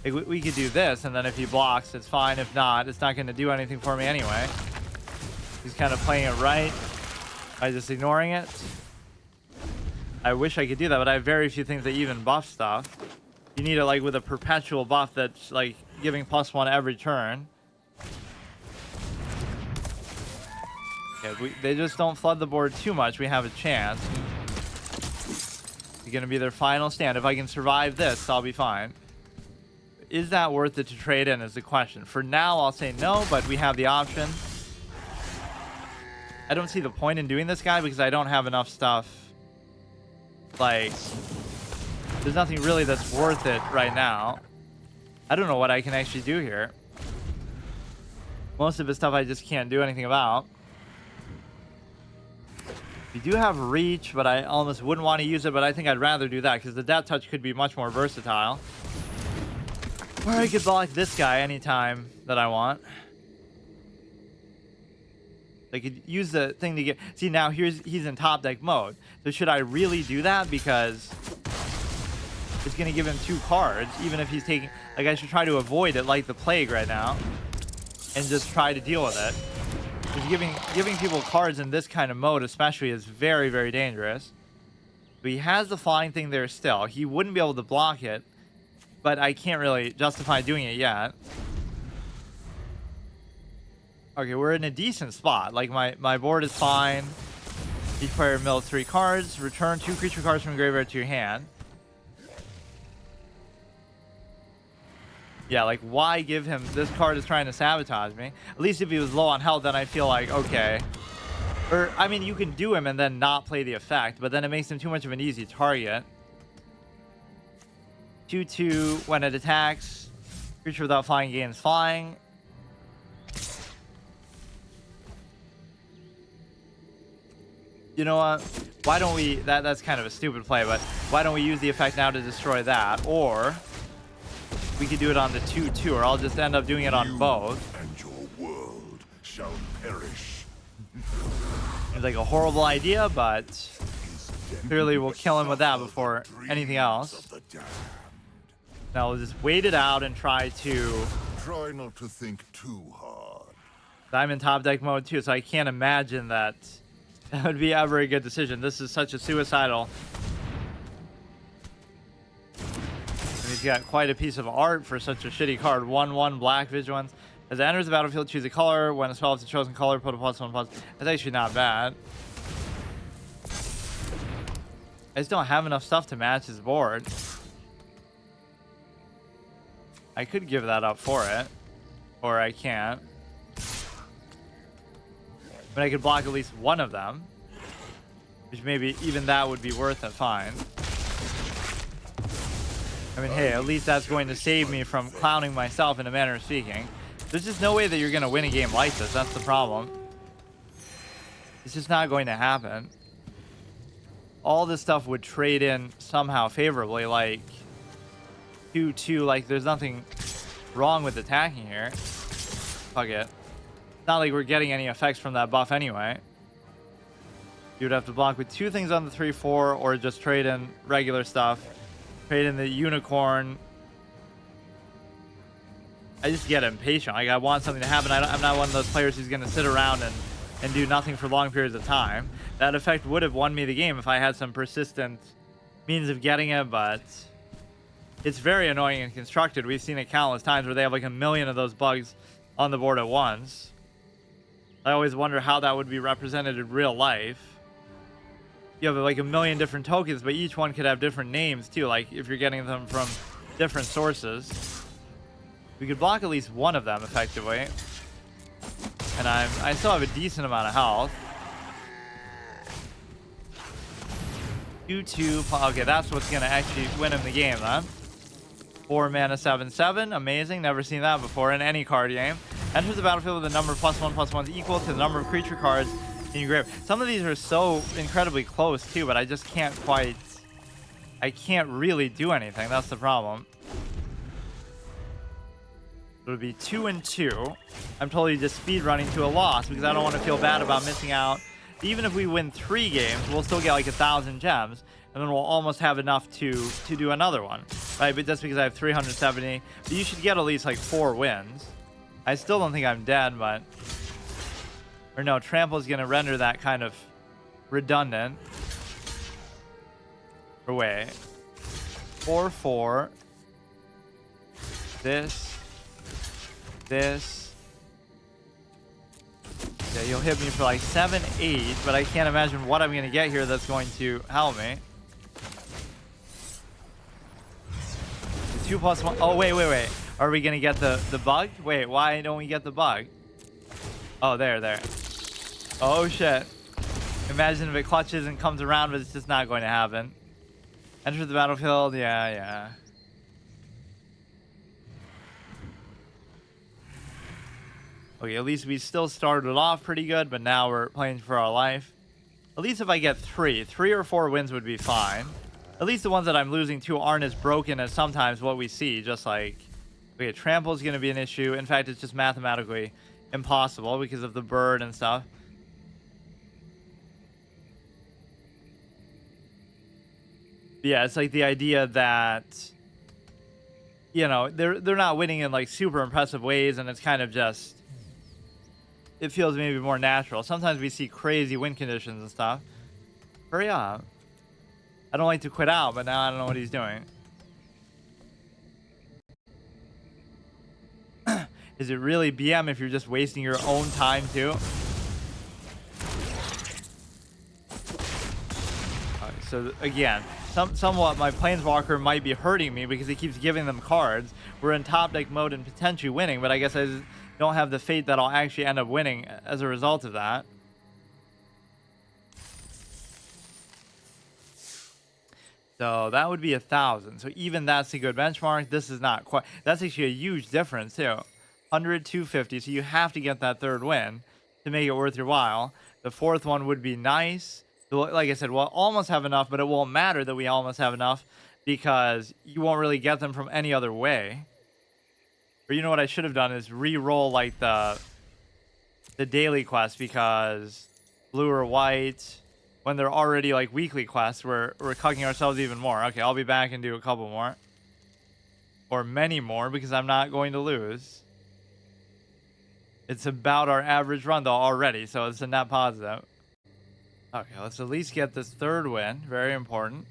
We could do this, and then if he blocks, it's fine. If not, it's not going to do anything for me anyway. He's kind of playing it right by just ignoring it. I wish I could do that, but I have very few things that even buff stuff. You need it like with a perpetual buff that's like giving +1 every turn. Okay, they just don't flood the board too much. We have a chance. It's going to be their final stand. If I can survive this, I'll be fine. Is that worth it to trade in is the question. For now, I'll say no, but we have the option. I don't see the point in doing this guy because I don't have enough stuff. Like, there's nothing really that's worth it right now. I don't know what I can actually do here. Most of the stuff I just can't do anything about. We do have reach, but I almost wouldn't want to use it, but I think I'd rather do that because the Death Touch could be much more versatile. Or I could block this guy anytime that I want. I could use the thing to get... See, now he's in top deck mode. So should I really do that? Because it's going to give him 2 cards, even if he's taking... Like, I should try to avoid it like the plague right now. And just try to deal with it. Because giving people cards in this kind of mode especially is very, very dangerous. But he has the flying thing there still. He wouldn't be able to block it. But I can't really justify doing it yet. Okay, we're in a decent spot. Like, my board is fine. Each player mills 3 cards. Return 2 creature cards from graveyard to your hand. Yeah, like, why give him... This card is trying to sabotage me. At least if he was low on health, then I feel like, okay. Or, I mean, you can do him and then not play the effect, but then it makes him too much of an easy target. 2/2 when it attacks. Creature without flying gains flying. You know what? Why don't we... That's kind of a stupid play, but why don't we use the effect now to destroy that? Or we could do it on the 2/2, or I'll just end up doing it on both. And your world shall perish Seems like a horrible idea, but clearly we'll kill him with that before anything else. Now we'll just wait it out and try to... Try not to think too hard. I'm in top deck mode too, so I can't imagine that that would be ever a good decision. This is such a suicidal. And he's got quite a piece of art for such a shitty card. 1/1 black vigilance. As it enters the battlefield, choose a color. When a spell is a chosen color, put a +1/+. That's actually not bad. I just don't have enough stuff to match his board. I could give that up for it, or I can't. But I could block at least one of them, which maybe even that would be worth it. Fine. I mean, hey, at least that's going to save me from clowning myself in a manner of speaking. There's just no way that you're going to win a game like this. That's the problem. It's just not going to happen. All this stuff would trade in somehow favorably, like 2/2. Like, there's nothing wrong with attacking here. Fuck it. It's not like we're getting any effects from that buff anyway. You would have to block with 2 things on the 3/4, or just trade in regular stuff. Trade in the unicorn. I just get impatient. Like, I want something to happen. I'm not one of those players who's going to sit around and do nothing for long periods of time. That effect would have won me the game if I had some persistent means of getting it, but it's very annoying and constructed. We've seen it countless times where they have like a million of those bugs on the board at once. I always wonder how that would be represented in real life. You have like a million different tokens, but each one could have different names too, like if you're getting them from different sources. We could block at least one of them effectively. And I still have a decent amount of health. 2/2. Okay, that's what's going to actually win him the game then. 4 mana 7/7. Amazing. Never seen that before in any card game. Enters the battlefield with a number of +1/+1s equal to the number of creature cards in your grave. Some of these are so incredibly close too, but I just can't quite... I can't really do anything. That's the problem. It would be 2 and 2. I'm totally just speed running to a loss because I don't want to feel bad about missing out. Even if we win 3 games, we'll still get like 1,000 gems, and then we'll almost have enough to do another one, right? But just because I have 370, but you should get at least like 4 wins. I still don't think I'm dead, but... Or no, Trample is going to render that kind of redundant. Or wait. 4/4. This. Yeah, you'll hit me for like 7/8, but I can't imagine what I'm going to get here that's going to help me. 2+1. Oh, wait. Are we going to get the bug? Wait, why don't we get the bug? Oh, there. Oh, shit. Imagine if it clutches and comes around, but it's just not going to happen. Enter the battlefield. Yeah. Okay, at least we still started off pretty good, but now we're playing for our life. At least if I get 3 or 4 wins would be fine. At least the ones that I'm losing to aren't as broken as sometimes what we see. Just like, okay, Trample is going to be an issue. In fact, it's just mathematically impossible because of the bird and stuff. Yeah, it's like the idea that, you know, they're not winning in like super impressive ways, and it's kind of just... It feels maybe more natural. Sometimes we see crazy win conditions and stuff. Hurry up. I don't like to quit out, but now I don't know what he's doing. Is it really BM if you're just wasting your own time too? So again, somewhat my Planeswalker might be hurting me because he keeps giving them cards. We're in top deck mode and potentially winning, but I guess I just don't have the fate that I'll actually end up winning as a result of that. So that would be 1,000. So even that's a good benchmark. This is not quite. That's actually a huge difference too. 100, 250. So you have to get that 3rd win to make it worth your while. The 4th one would be nice. Like I said, we'll almost have enough, but it won't matter that we almost have enough because you won't really get them from any other way. Or you know what I should have done is re-roll like the daily quest, because blue or white, when they're already like weekly quests, we're cucking ourselves even more. Okay, I'll be back and do a couple more. Or many more, because I'm not going to lose. It's about our average run though already, so it's a net positive. Okay, let's at least get this third win. Very important.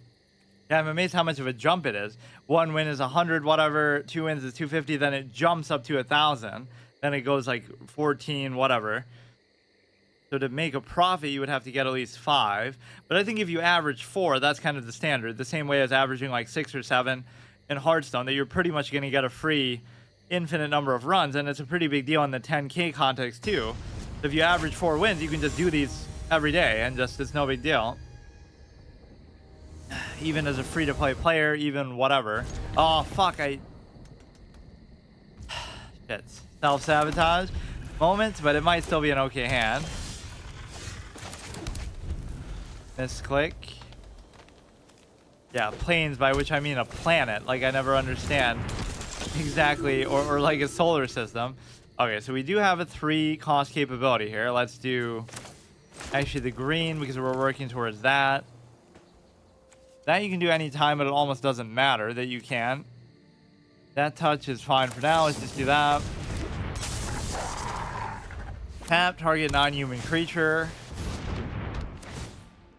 Yeah, I'm amazed how much of a jump it is. One win is 100, whatever. 2 wins is 250. Then it jumps up to 1,000. Then it goes like 14, whatever. So to make a profit, you would have to get at least 5. But I think if you average 4, that's kind of the standard. The same way as averaging like 6 or 7 in Hearthstone, that you're pretty much going to get a free infinite number of runs. And it's a pretty big deal in the 10K context too. So if you average 4 wins, you can just do these every day and just, it's no big deal. Even as a free-to-play player, even whatever. Oh, fuck, Shit. Self-sabotage moments, but it might still be an okay hand. Misclick. Yeah, planes, by which I mean a planet. Like, I never understand exactly, or like a solar system. Okay, so we do have a 3 cost capability here. Let's do actually the green, because we're working towards that. That you can do anytime, but it almost doesn't matter that you can. That touch is fine for now. Let's just do that. Tap, target non-human creature.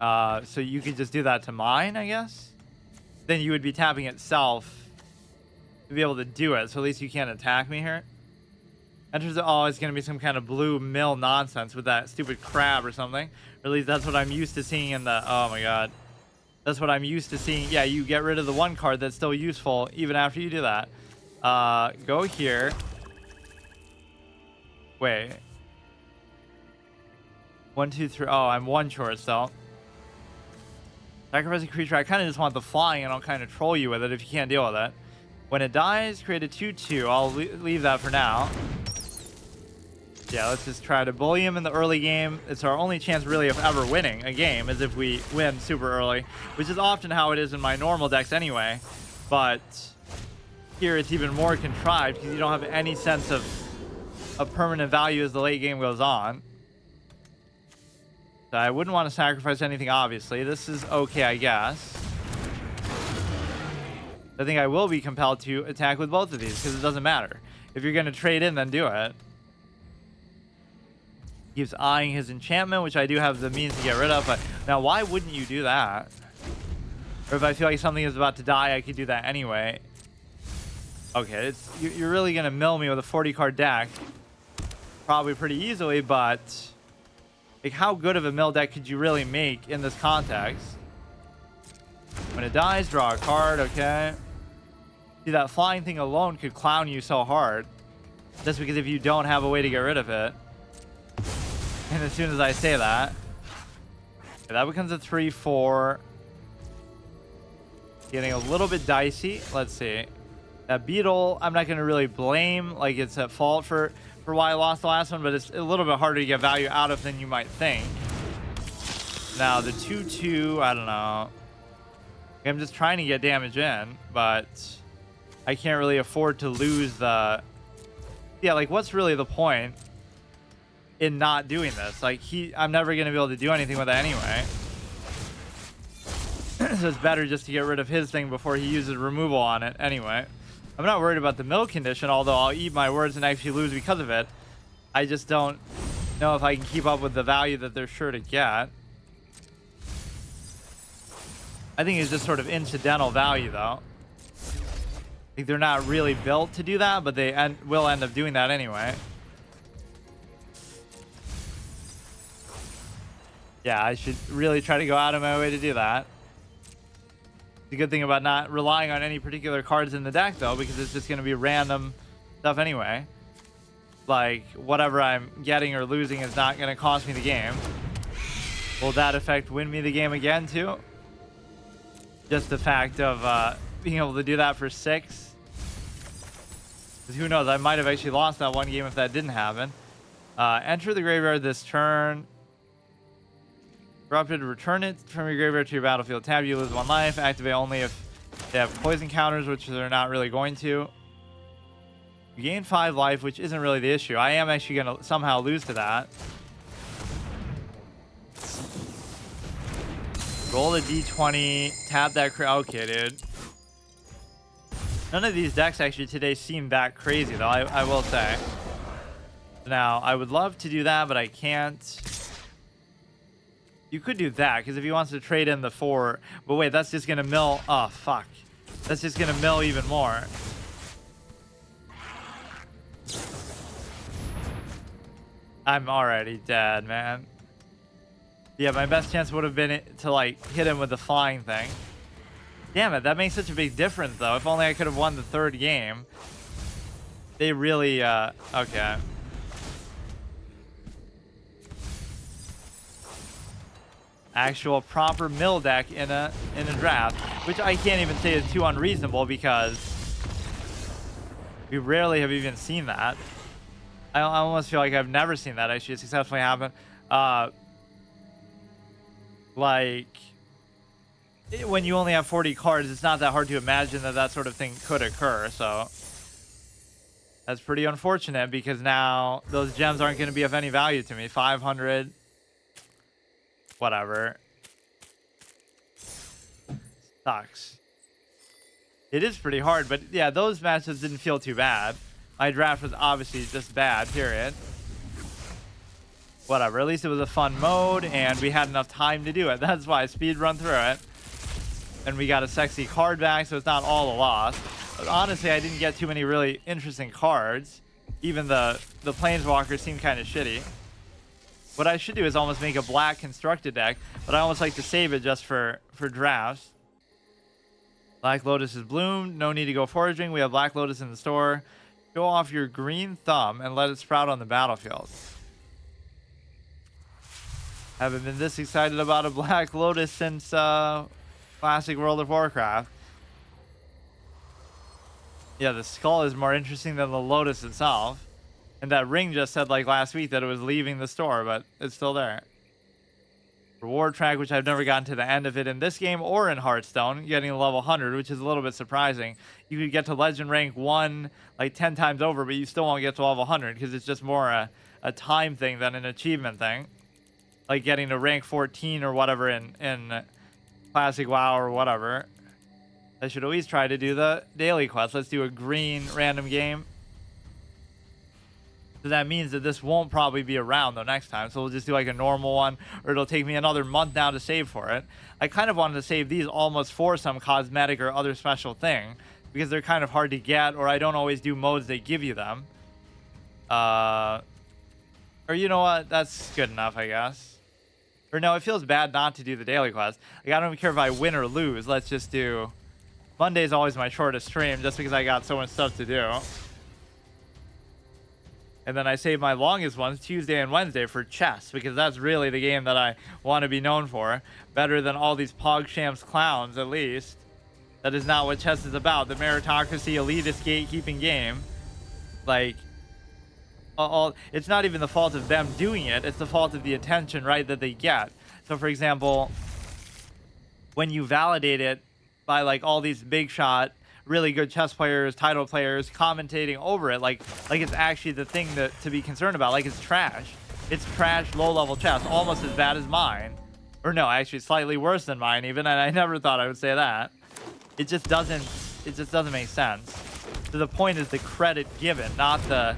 So you could just do that to mine, I guess. Then you would be tapping itself to be able to do it. So at least you can't attack me here. Enters the, oh, it's going to be some kind of blue mill nonsense with that stupid crab or something. Or at least that's what I'm used to seeing in the, oh my god. That's what I'm used to seeing. Yeah, you get rid of the 1 card that's still useful even after you do that. Go here. Wait. 1, 2, 3. Oh, I'm 1 short, so. Sacrifice a creature. I kind of just want the flying, and I'll kind of troll you with it if you can't deal with it. When it dies, create a 2/2. I'll leave that for now. Yeah, let's just try to bully him in the early game. It's our only chance really of ever winning a game, is if we win super early, which is often how it is in my normal decks anyway. But here it's even more contrived because you don't have any sense of permanent value as the late game goes on. So I wouldn't want to sacrifice anything, obviously. This is okay, I guess. I think I will be compelled to attack with both of these because it doesn't matter. If you're going to trade in, then do it. Keeps eyeing his enchantment, which I do have the means to get rid of. But now, why wouldn't you do that? Or if I feel like something is about to die, I could do that anyway. Okay, you're really going to mill me with a 40-card deck. Probably pretty easily, but like, how good of a mill deck could you really make in this context? When it dies, draw a card, okay. See, that flying thing alone could clown you so hard. Just because if you don't have a way to get rid of it. And as soon as I say that, okay, that becomes a 3/4. Getting a little bit dicey. Let's see. That beetle, I'm not going to really blame. Like, it's at fault for why I lost the last one, but it's a little bit harder to get value out of than you might think. Now, the 2/2, I don't know. I'm just trying to get damage in, but I can't really afford to lose the... Yeah, like, what's really the point in not doing this? Like, I'm never going to be able to do anything with it anyway. So it's better just to get rid of his thing before he uses removal on it anyway. I'm not worried about the mill condition, although I'll eat my words and actually lose because of it. I just don't know if I can keep up with the value that they're sure to get. I think it's just sort of incidental value, though. I think they're not really built to do that, but they will end up doing that anyway. Yeah, I should really try to go out of my way to do that. The good thing about not relying on any particular cards in the deck, though, because it's just going to be random stuff anyway. Like, whatever I'm getting or losing is not going to cost me the game. Will that effect win me the game again, too? Just the fact of being able to do that for 6. Because who knows, I might have actually lost that one game if that didn't happen. Enter the graveyard this turn. Corrupted, return it from your graveyard to your battlefield. Tab, you lose 1 life. Activate only if they have poison counters, which they're not really going to. You gain 5 life, which isn't really the issue. I am actually going to somehow lose to that. Roll a d20, tap that okay, dude. None of these decks actually today seem that crazy, though, I will say. Now, I would love to do that, but I can't. You could do that, because if he wants to trade in the 4... But wait, that's just going to mill... Oh, fuck. That's just going to mill even more. I'm already dead, man. Yeah, my best chance would have been to, like, hit him with the flying thing. Damn it, that makes such a big difference, though. If only I could have won the 3rd game. They really, okay. Actual proper mill deck in a draft, which I can't even say is too unreasonable because we rarely have even seen that. I almost feel like I've never seen that actually successfully happen. Like, when you only have 40 cards, it's not that hard to imagine that that sort of thing could occur. So that's pretty unfortunate because now those gems aren't going to be of any value to me. 500, whatever. Sucks. It is pretty hard, but yeah, those matches didn't feel too bad. My draft was obviously just bad, period. Whatever, at least it was a fun mode, and we had enough time to do it. That's why I speed run through it. And we got a sexy card back, so it's not all a loss. But honestly, I didn't get too many really interesting cards. Even the Planeswalkers seem kind of shitty. What I should do is almost make a black constructed deck, but I almost like to save it just for drafts. Black Lotus is bloomed. No need to go foraging. We have Black Lotus in the store. Show off your green thumb and let it sprout on the battlefield. Haven't been this excited about a Black Lotus since Classic World of Warcraft. Yeah, the skull is more interesting than the Lotus itself. And that ring just said like last week that it was leaving the store, but it's still there. Reward track, which I've never gotten to the end of it in this game or in Hearthstone, getting to level 100, which is a little bit surprising. You could get to Legend rank 1 like 10 times over, but you still won't get to level 100 because it's just more a time thing than an achievement thing. Like getting to rank 14 or whatever in Classic WoW or whatever. I should always try to do the daily quest. Let's do a green random game. So that means that this won't probably be around though next time. So we'll just do like a normal one, or it'll take me another month now to save for it. I kind of wanted to save these almost for some cosmetic or other special thing because they're kind of hard to get, or I don't always do modes that give you them. Or you know what? That's good enough, I guess. Or no, it feels bad not to do the daily quest. Like, I don't even care if I win or lose. Let's just do... Monday's always my shortest stream just because I got so much stuff to do. And then I save my longest ones Tuesday and Wednesday for chess because that's really the game that I want to be known for. Better than all these PogSham's clowns, at least. That is not what chess is about. The meritocracy, elitist, gatekeeping game. Like... it's not even the fault of them doing it. It's the fault of the attention, right, that they get. So, for example, when you validate it by, like, all these big shot, really good chess players, title players commentating over it, like it's actually the thing to be concerned about. Like, it's trash. It's trash, low-level chess, almost as bad as mine. Or no, actually slightly worse than mine even, and I never thought I would say that. It just doesn't make sense. So the point is the credit given, not the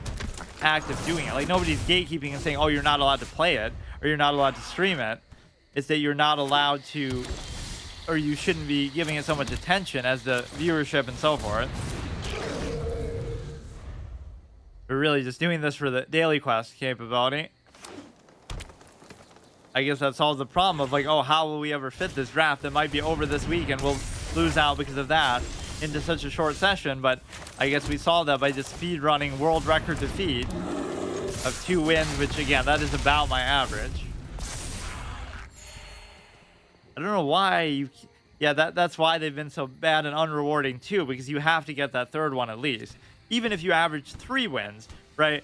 act of doing it. Like, nobody's gatekeeping and saying, oh, you're not allowed to play it or you're not allowed to stream it. It's that you're not allowed to, or you shouldn't be giving it so much attention as the viewership and so forth. We're really just doing this for the daily quest capability. I guess that solves the problem of like, oh, how will we ever fit this draft that might be over this week and we'll lose out because of that into such a short session. But I guess we solved that by just speed running world record defeat of 2 wins, which again, that is about my average. I don't know why you... Yeah, that's why they've been so bad and unrewarding too, because you have to get that 3rd one at least. Even if you average 3 wins, right?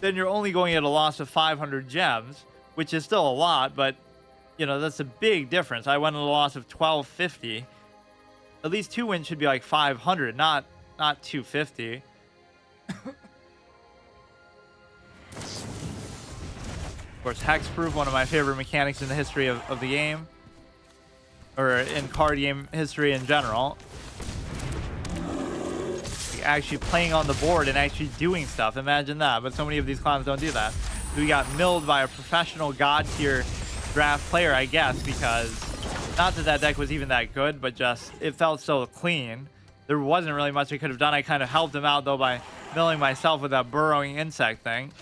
Then you're only going at a loss of 500 gems, which is still a lot, but you know, that's a big difference. I went at a loss of 1250. At least 2 wins should be like 500, not 250. Of course, hexproof, one of my favorite mechanics in the history of the game. or in card game history in general. Actually playing on the board and actually doing stuff. Imagine that. But so many of these clowns don't do that. So we got milled by a professional god tier draft player, I guess, because not that deck was even that good, but just it felt so clean. There wasn't really much I could have done. I kind of helped him out though by milling myself with that burrowing insect thing.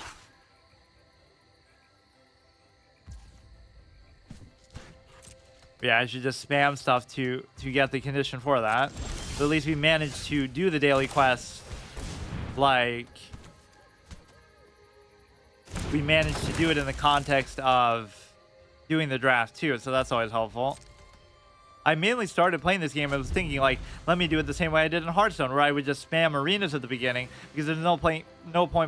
Yeah, I should just spam stuff to get the condition for that. But at least we managed to do the daily quests. Like, we managed to do it in the context of doing the draft too, so that's always helpful. I mainly started playing this game, I was thinking like, let me do it the same way I did in Hearthstone, where I would just spam arenas at the beginning, because there's no point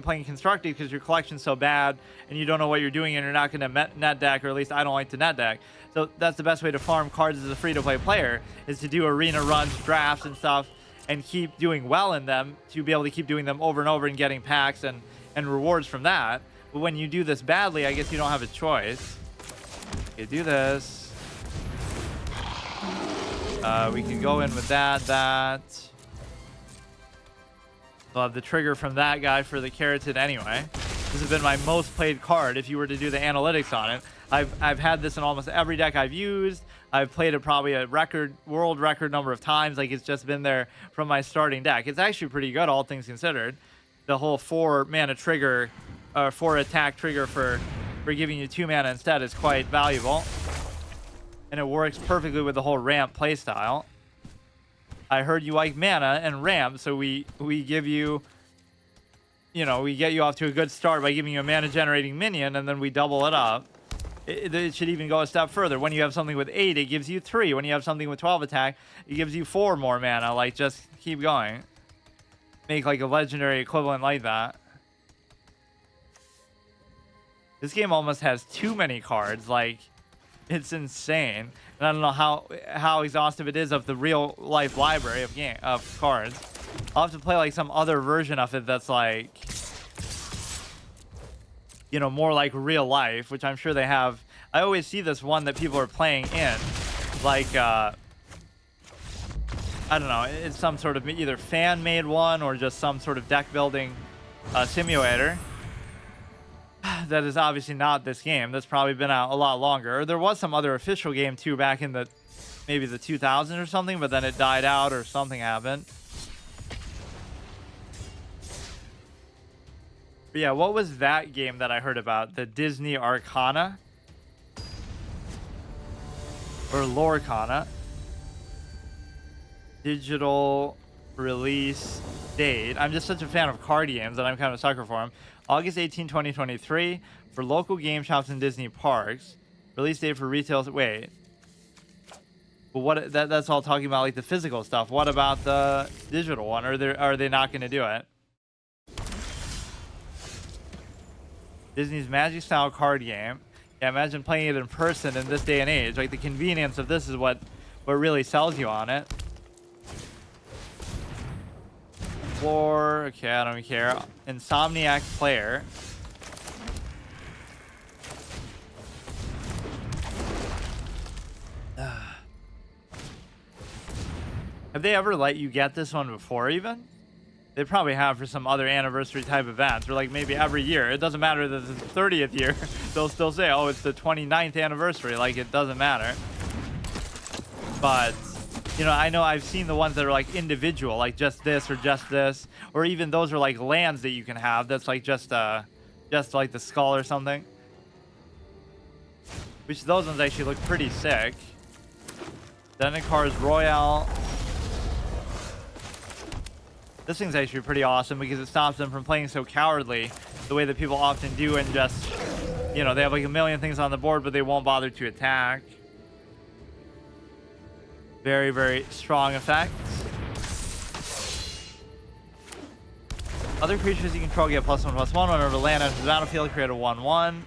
playing constructed because your collection's so bad and you don't know what you're doing and you're not going to net deck, or at least I don't like to net deck. So that's the best way to farm cards as a free-to-play player, is to do arena runs, drafts and stuff, and keep doing well in them, to be able to keep doing them over and over and getting packs and rewards from that. But when you do this badly, I guess you don't have a choice. Okay, do this. We can go in with that. We'll have the trigger from that guy for the Keratin anyway. This has been my most played card if you were to do the analytics on it. I've had this in almost every deck I've used. I've played it probably a world record number of times. Like, it's just been there from my starting deck. It's actually pretty good, all things considered. The whole 4 mana trigger, 4 attack trigger for giving you 2 mana instead is quite valuable. And it works perfectly with the whole ramp playstyle. I heard you like mana and ramp, so we give you, you know, we get you off to a good start by giving you a mana generating minion, and then we double it up. It should even go a step further. When you have something with 8, it gives you 3. When you have something with 12 attack, it gives you 4 more mana. Like, just keep going. Make like a legendary equivalent like that. This game almost has too many cards. Like, it's insane. And I don't know how exhaustive it is of the real life library of cards. I'll have to play like some other version of it that's like, you know, more like real life, which I'm sure they have. I always see this one that people are playing in, like, I don't know, it's some sort of either fan-made one or just some sort of deck building simulator. That is obviously not this game. That's probably been out a lot longer. Or there was some other official game too back in the maybe the 2000s or something, but then it died out or something happened. But yeah, what was that game that I heard about? The Disney Arcana? Or Lorcana? Digital release date. I'm just such a fan of card games that I'm kind of a sucker for them. August 18, 2023 for local game shops and Disney parks. Release date for retail. Wait. But what? That's all talking about like the physical stuff. What about the digital one? Are they not going to do it? Disney's Magic style card game. Yeah, imagine playing it in person in this day and age. Like, the convenience of this is what really sells you on it. Or, okay, I don't care. Insomniac player. Have they ever let you get this one before even? They probably have for some other anniversary type events, or like maybe every year. It doesn't matter that it's the 30th year. They'll still say, oh, it's the 29th anniversary. Like, it doesn't matter. But, you know, I know I've seen the ones that are like individual, like just this or just this, or even those are like lands that you can have. That's like just like the skull or something. Which those ones actually look pretty sick. Zendikars Royale. This thing's actually pretty awesome because it stops them from playing so cowardly the way that people often do, and just, you know, they have like a million things on the board, but they won't bother to attack. Very, very strong effects. Other creatures you control get +1/+1 whenever land enters the battlefield. Create a 1/1.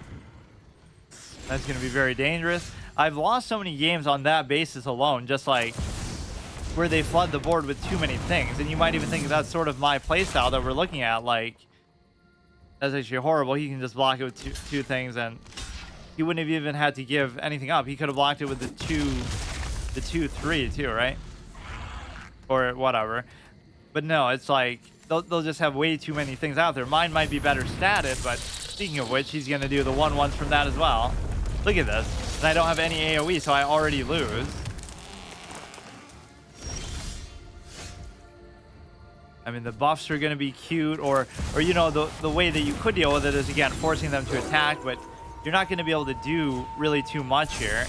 That's going to be very dangerous. I've lost so many games on that basis alone, just like where they flood the board with too many things. And you might even think that's sort of my playstyle that we're looking at. Like, that's actually horrible. He can just block it with two things, and he wouldn't have even had to give anything up. He could have blocked it with the the 2-3 too, right? Or whatever. But no, it's like they'll just have way too many things out there. Mine might be better statted, but speaking of which, he's gonna do the 1/1s from that as well. Look at this. And I don't have any AoE, so I already lose. I mean, the buffs are gonna be cute, or you know, the way that you could deal with it is, again, forcing them to attack, but you're not gonna be able to do really too much here.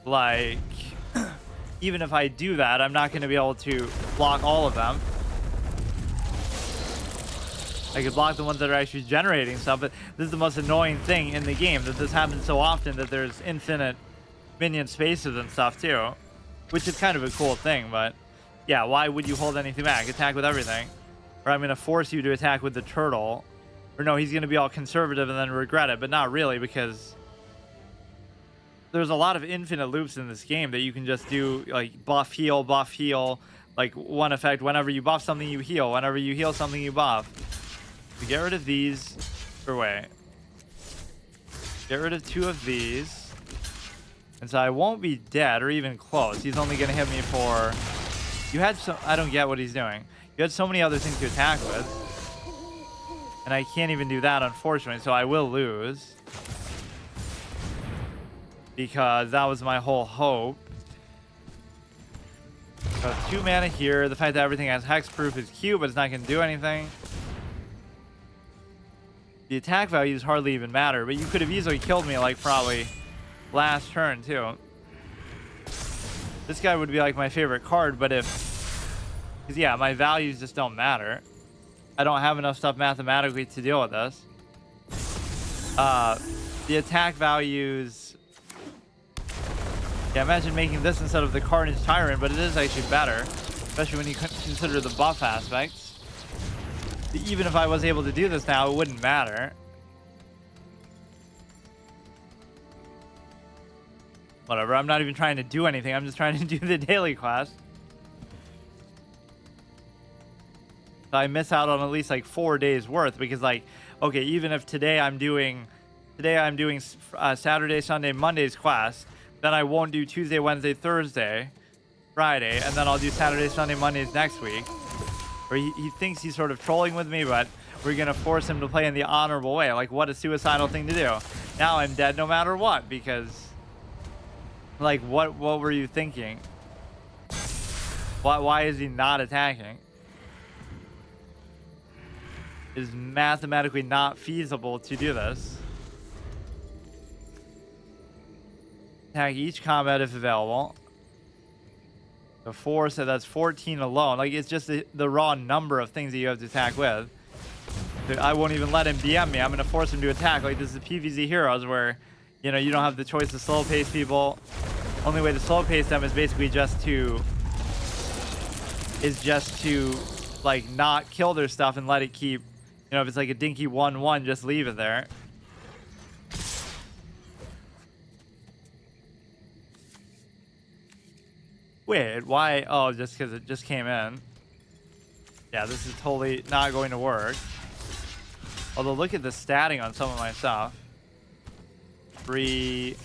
Like, even if I do that, I'm not gonna be able to block all of them. I could block the ones that are actually generating stuff, but this is the most annoying thing in the game, that this happens so often that there's infinite minion spaces and stuff too, which is kind of a cool thing. But yeah, why would you hold anything back? Attack with everything. Or I'm going to force you to attack with the turtle. Or no, he's going to be all conservative and then regret it, but not really, because there's a lot of infinite loops in this game that you can just do, like buff, heal, like one effect. Whenever you buff something, you heal. Whenever you heal something, you buff. So get rid of these. Or wait. Get rid of 2 of these. And so I won't be dead or even close. He's only going to hit me for... You had so... I don't get what he's doing. You had so many other things to attack with. And I can't even do that, unfortunately. So I will lose. Because that was my whole hope. So 2 mana here. The fact that everything has hexproof is cute, but it's not going to do anything. The attack values hardly even matter, but you could have easily killed me, like, probably last turn, too. This guy would be, like, my favorite card, but if... Because, yeah, my values just don't matter. I don't have enough stuff mathematically to deal with this. The attack values... Yeah, imagine making this instead of the Carnage Tyrant, but it is actually better, especially when you consider the buff aspects. Even if I was able to do this now, it wouldn't matter. Whatever, I'm not even trying to do anything. I'm just trying to do the daily quest. So I miss out on at least like 4 days worth, because, like, okay, even if today I'm doing Saturday, Sunday, Monday's quest, then I won't do Tuesday, Wednesday, Thursday, Friday, and then I'll do Saturday, Sunday, Mondays next week. Or he thinks he's sort of trolling with me, but we're going to force him to play in the honorable way. Like, what a suicidal thing to do. Now I'm dead no matter what, because, like, what were you thinking? Why is he not attacking? It is mathematically not feasible to do this. Attack each combat if available. So 4, so that's 14 alone. Like, it's just the raw number of things that you have to attack with. I won't even let him BM me. I'm going to force him to attack. Like, this is PvZ Heroes where, you know, you don't have the choice to slow pace people. Only way to slow pace them is basically just to like, not kill their stuff and let it keep, you know, if it's like a dinky 1/1, just leave it there. Wait, why? Oh, just because it just came in. Yeah, this is totally not going to work. Although, look at the statting on some of my stuff. 3.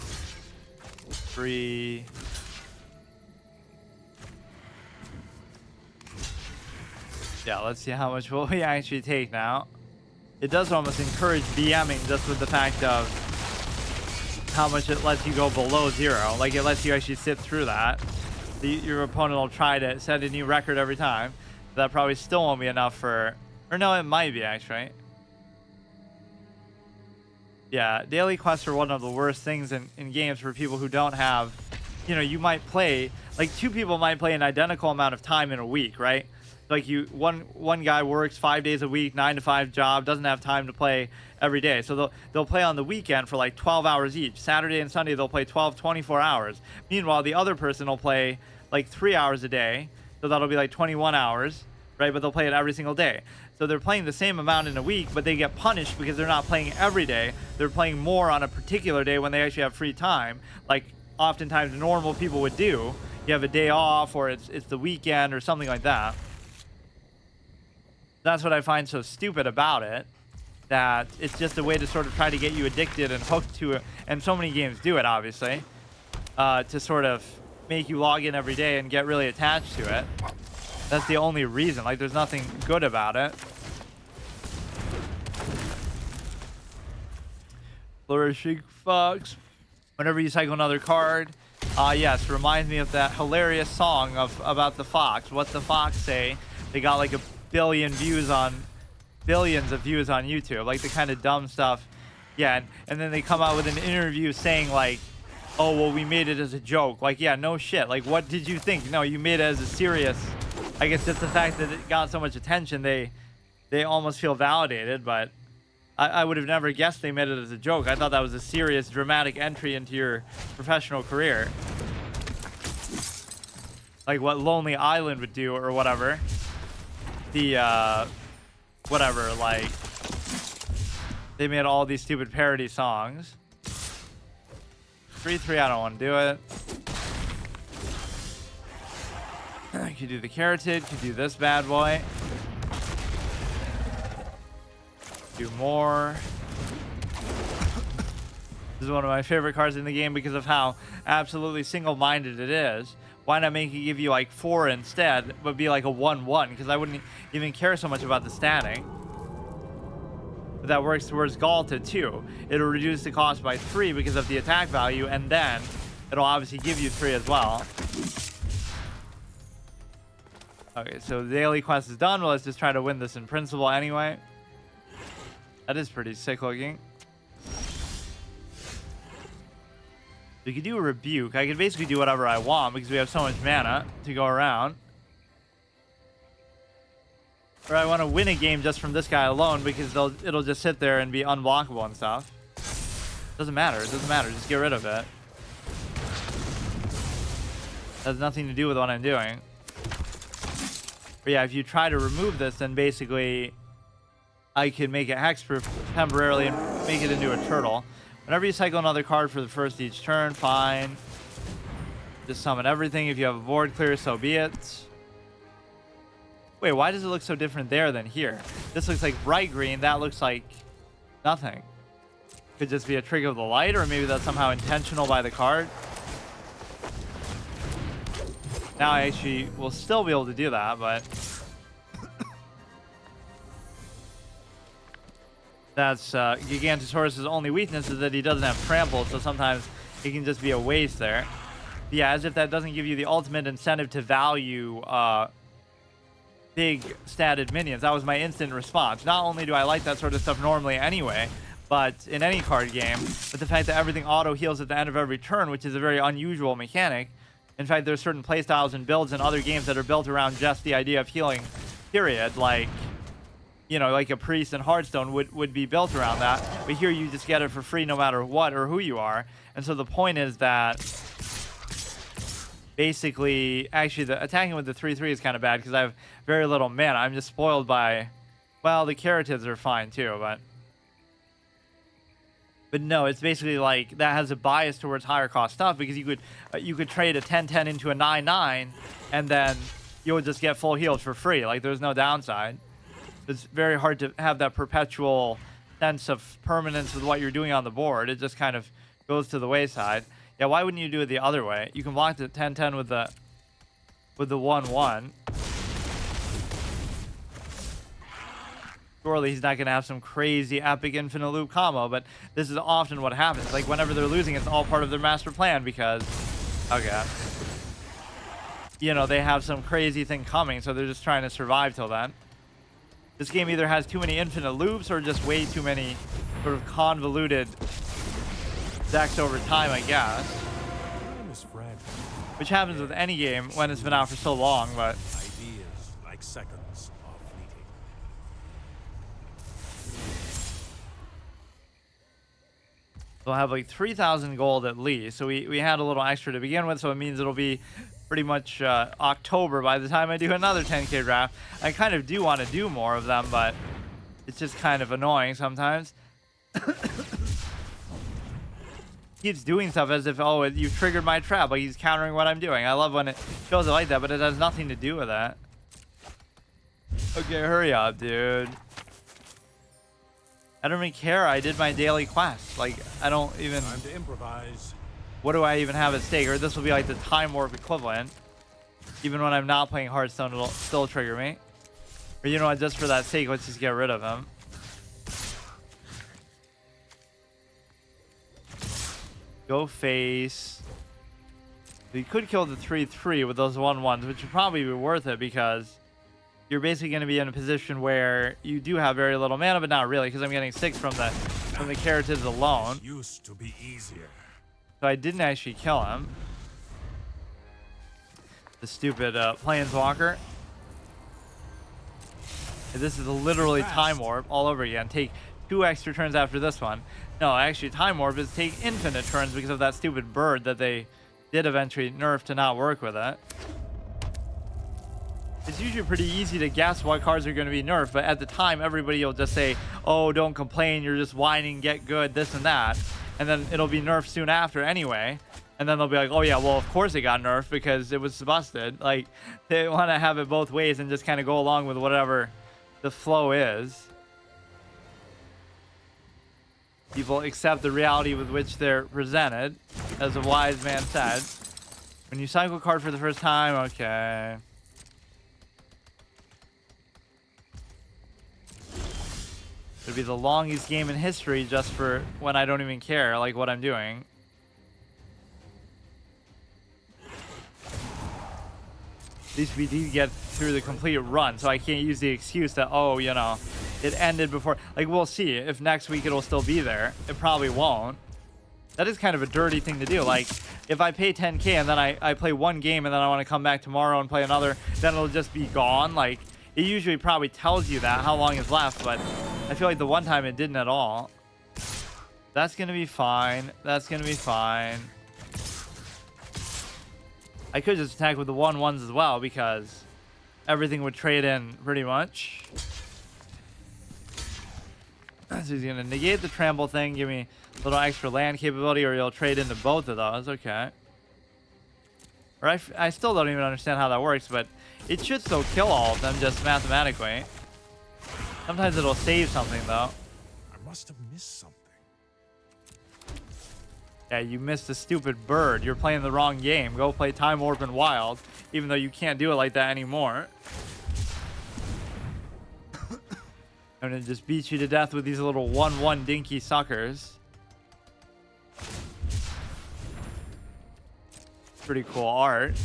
Yeah, let's see how much will we actually take now. It does almost encourage BMing just with the fact of how much it lets you go below 0. Like, it lets you actually sit through that. Your opponent will try to set a new record every time. That probably still won't be enough for... Or no, it might be, actually. Yeah, daily quests are one of the worst things in games for people who don't have... You know, you might play... Like, 2 people might play an identical amount of time in a week, right? Like, one guy works 5 days a week, 9 to 5 job, doesn't have time to play every day. So they'll play on the weekend for like 12 hours each. Saturday and Sunday they'll play 24 hours. Meanwhile, the other person will play like 3 hours a day. So that'll be like 21 hours, right? But they'll play it every single day. So they're playing the same amount in a week, but they get punished because they're not playing every day. They're playing more on a particular day when they actually have free time, like oftentimes normal people would do. You have a day off, or it's the weekend or something like that. That's what I find so stupid about it, that it's just a way to sort of try to get you addicted and hooked to it. And so many games do it, obviously. to sort of make you log in every day and get really attached to it. That's the only reason. Like, there's nothing good about it. Flourishing Fox. Whenever you cycle another card, yes, reminds me of that hilarious song about the fox. What the fox say? They got like billions of views on YouTube. Like the kind of dumb stuff. Yeah, and then they come out with an interview saying like, oh, well, we made it as a joke. Like, yeah, no shit. Like, what did you think? No, you made it as a serious. I guess just the fact that it got so much attention, they almost feel validated, but I would have never guessed they made it as a joke. I thought that was a serious, dramatic entry into your professional career. Like what Lonely Island would do or whatever. The, whatever, like, they made all these stupid parody songs. 3-3, I don't want to do it. I could do the Carotid, could do this bad boy. Do more. This is one of my favorite cards in the game because of how absolutely single-minded it is. Why not make it give you like 4 instead, but be like a 1-1? Because I wouldn't even care so much about the statting. But that works towards Galta too. It'll reduce the cost by 3 because of the attack value, and then it'll obviously give you 3 as well. Okay, so the daily quest is done. Well, let's just try to win this in principle anyway. That is pretty sick looking. We could do a Rebuke. I could basically do whatever I want because we have so much mana to go around. Or I want to win a game just from this guy alone because it'll just sit there and be unblockable and stuff. Doesn't matter. It doesn't matter. Just get rid of it. Has nothing to do with what I'm doing. But yeah, if you try to remove this, then basically I can make it hexproof temporarily and make it into a turtle. Whenever you cycle another card for the first each turn, fine. Just summon everything. If you have a board clear, so be it. Wait, why does it look so different there than here? This looks like bright green. That looks like nothing. Could just be a trick of the light, or maybe that's somehow intentional by the card. Now I actually will still be able to do that, but that's Gigantosaurus's only weakness is that he doesn't have trample, so sometimes it can just be a waste there. But yeah, as if that doesn't give you the ultimate incentive to value big statted minions. That was my instant response. Not only do I like that sort of stuff normally anyway, but in any card game, but the fact that everything auto heals at the end of every turn, which is a very unusual mechanic. In fact, there's certain playstyles and builds in other games that are built around just the idea of healing, period. Like, you know, like a priest in Hearthstone would be built around that. But here you just get it for free no matter what or who you are. And so the point is that basically, actually, the attacking with the 3/3 is kind of bad because I have very little mana. I'm just spoiled by, well, the Carotids are fine too, but no, it's basically like that has a bias towards higher cost stuff because you could trade a 10/10 into a 9/9 and then you'll just get full healed for free. Like there's no downside. It's very hard to have that perpetual sense of permanence with what you're doing on the board. It just kind of goes to the wayside. Yeah, why wouldn't you do it the other way? You can block the 10/10 with the 1/1. Surely he's not going to have some crazy epic infinite loop combo, but this is often what happens. Like, whenever they're losing, it's all part of their master plan because, okay, you know, they have some crazy thing coming, so they're just trying to survive till then. This game either has too many infinite loops or just way too many sort of convoluted decks over time, I guess. Which happens with any game when it's been out for so long, but ideas like seconds are fleeting. we'll have like 3,000 gold at least. So we had a little extra to begin with, so it means it'll be pretty much October by the time I do another 10k draft. I kind of do want to do more of them, but it's just kind of annoying sometimes. Keeps doing stuff as if, oh, you've triggered my trap, like he's countering what I'm doing. I love when it shows it like that, but it has nothing to do with that. Okay, hurry up, dude. I don't even care. I did my daily quest. Like, I don't even... Time to improvise. what do I even have at stake? Or this will be like the Time Warp equivalent. Even when I'm not playing Hearthstone, it'll still trigger me. Or you know what, just for that sake, let's just get rid of him. Go face. You could kill the 3/3 with those 1/1s, which would probably be worth it because you're basically going to be in a position where you do have very little mana, but not really, because I'm getting 6 from the Caryatids alone. Used to be easier. So I didn't actually kill him. The stupid Planeswalker. This is literally Time Warp all over again. Take 2 extra turns after this one. No, actually Time Warp is take infinite turns because of that stupid bird that they did eventually nerf to not work with it. It's usually pretty easy to guess what cards are going to be nerfed, but at the time everybody will just say, oh, don't complain, you're just whining, get good, this and that. And then it'll be nerfed soon after anyway. And then they'll be like, oh yeah, well of course it got nerfed because it was busted. Like, they want to have it both ways and just kind of go along with whatever the flow is. People accept the reality with which they're presented, as a wise man said. When you cycle a card for the first time, okay. It'd be the longest game in history just for when I don't even care, like what I'm doing. At least we did get through the complete run, so I can't use the excuse that, oh, you know, it ended before. Like, we'll see if next week it'll still be there. It probably won't. That is kind of a dirty thing to do. Like, if I pay 10K and then I play one game and then I want to come back tomorrow and play another, then it'll just be gone. Like, it usually probably tells you that, how long is left, but I feel like the one time it didn't at all. That's going to be fine. That's going to be fine. I could just attack with the 1/1s as well because everything would trade in pretty much. So he's going to negate the trample thing, give me a little extra land capability, or he'll trade into both of those. Okay. Or I still don't even understand how that works, but it should still kill all of them just mathematically. Sometimes it'll save something though. I must have missed something. Yeah, you missed a stupid bird. You're playing the wrong game. Go play Time Warp and Wild, even though you can't do it like that anymore. I'm gonna just beat you to death with these little 1/1 dinky suckers. Pretty cool art.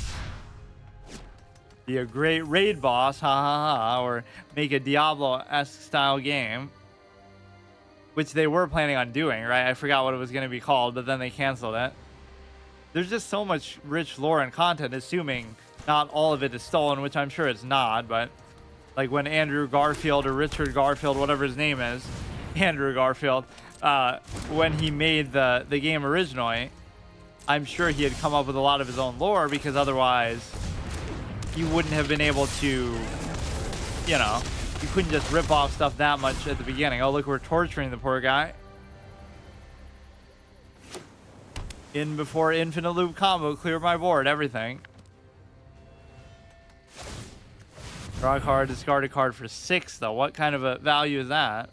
Be a great raid boss, ha ha ha, or make a Diablo-esque style game. Which they were planning on doing, right? I forgot what it was going to be called, but then they canceled it. There's just so much rich lore and content, assuming not all of it is stolen, which I'm sure it's not, but like when Andrew Garfield or Richard Garfield, whatever his name is, Andrew Garfield, when he made the game originally, I'm sure he had come up with a lot of his own lore because otherwise you wouldn't have been able to, you know, you couldn't just rip off stuff that much at the beginning. Oh, look, we're torturing the poor guy. In before infinite loop combo, clear my board, everything. Draw a card, discard a card for 6, though. What kind of a value is that?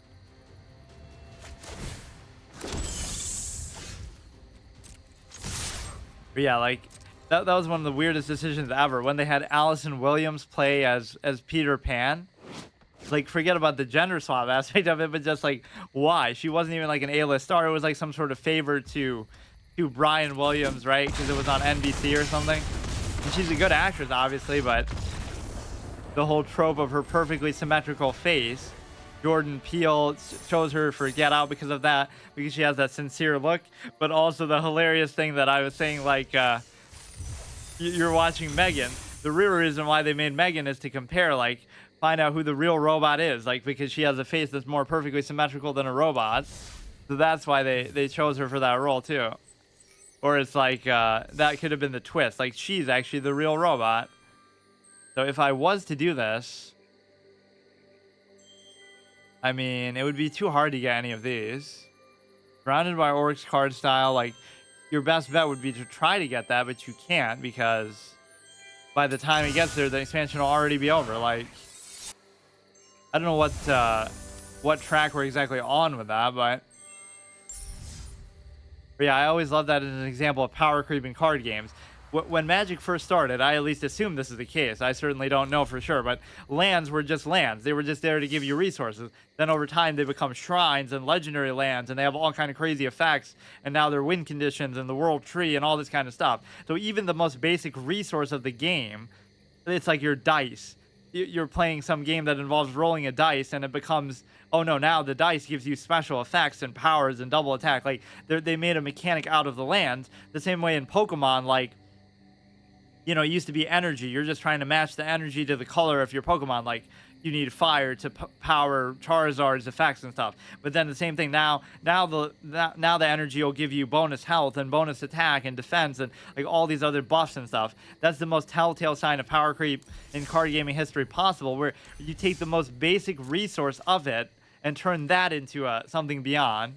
But yeah, like, that was one of the weirdest decisions ever. When they had Allison Williams play as Peter Pan. Like, forget about the gender swap aspect of it, but just like, why? She wasn't even like an A-list star. It was like some sort of favor to Brian Williams, right? Because it was on NBC or something. And she's a good actress, obviously, but the whole trope of her perfectly symmetrical face. Jordan Peele chose her for Get Out because of that, because she has that sincere look. But also the hilarious thing that I was saying, like, you're watching Megan. The real reason why they made Megan is to compare, like, find out who the real robot is, like, because she has a face that's more perfectly symmetrical than a robot. So that's why they chose her for that role too. Or it's like, that could have been the twist, like she's actually the real robot. So if I was to do this, I mean, it would be too hard to get any of these. Surrounded by Orcs card style, like, your best bet would be to try to get that, but you can't because by the time it gets there, the expansion will already be over. Like, I don't know what track we're exactly on with that, but But yeah, I always love that as an example of power creep in card games. When Magic first started, I at least assumed this is the case. I certainly don't know for sure, but lands were just lands. They were just there to give you resources. Then over time, they become shrines and legendary lands, and they have all kind of crazy effects. And now they're win conditions and the world tree and all this kind of stuff. So even the most basic resource of the game, it's like your dice. You're playing some game that involves rolling a dice, and it becomes, oh no, now the dice gives you special effects and powers and double attack. Like they made a mechanic out of the land. The same way in Pokemon, like, you know, it used to be energy. You're just trying to match the energy to the color of your Pokemon. Like, you need fire to power Charizard's effects and stuff. But then the same thing now the energy will give you bonus health and bonus attack and defense and like all these other buffs and stuff. That's the most telltale sign of power creep in card gaming history possible, where you take the most basic resource of it and turn that into something beyond.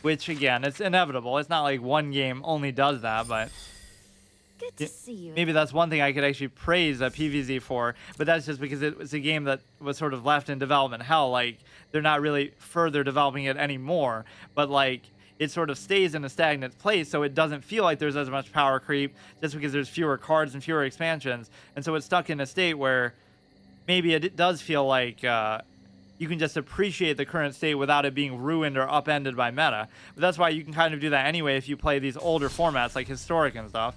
Which again, it's inevitable. It's not like one game only does that, but Good to see you. maybe that's one thing I could actually praise PVZ for, but that's just because it was a game that was sort of left in development hell. Like, they're not really further developing it anymore, but like, it sort of stays in a stagnant place, so it doesn't feel like there's as much power creep just because there's fewer cards and fewer expansions. And so it's stuck in a state where maybe it does feel like you can just appreciate the current state without it being ruined or upended by meta. But that's why you can kind of do that anyway if you play these older formats like Historic and stuff.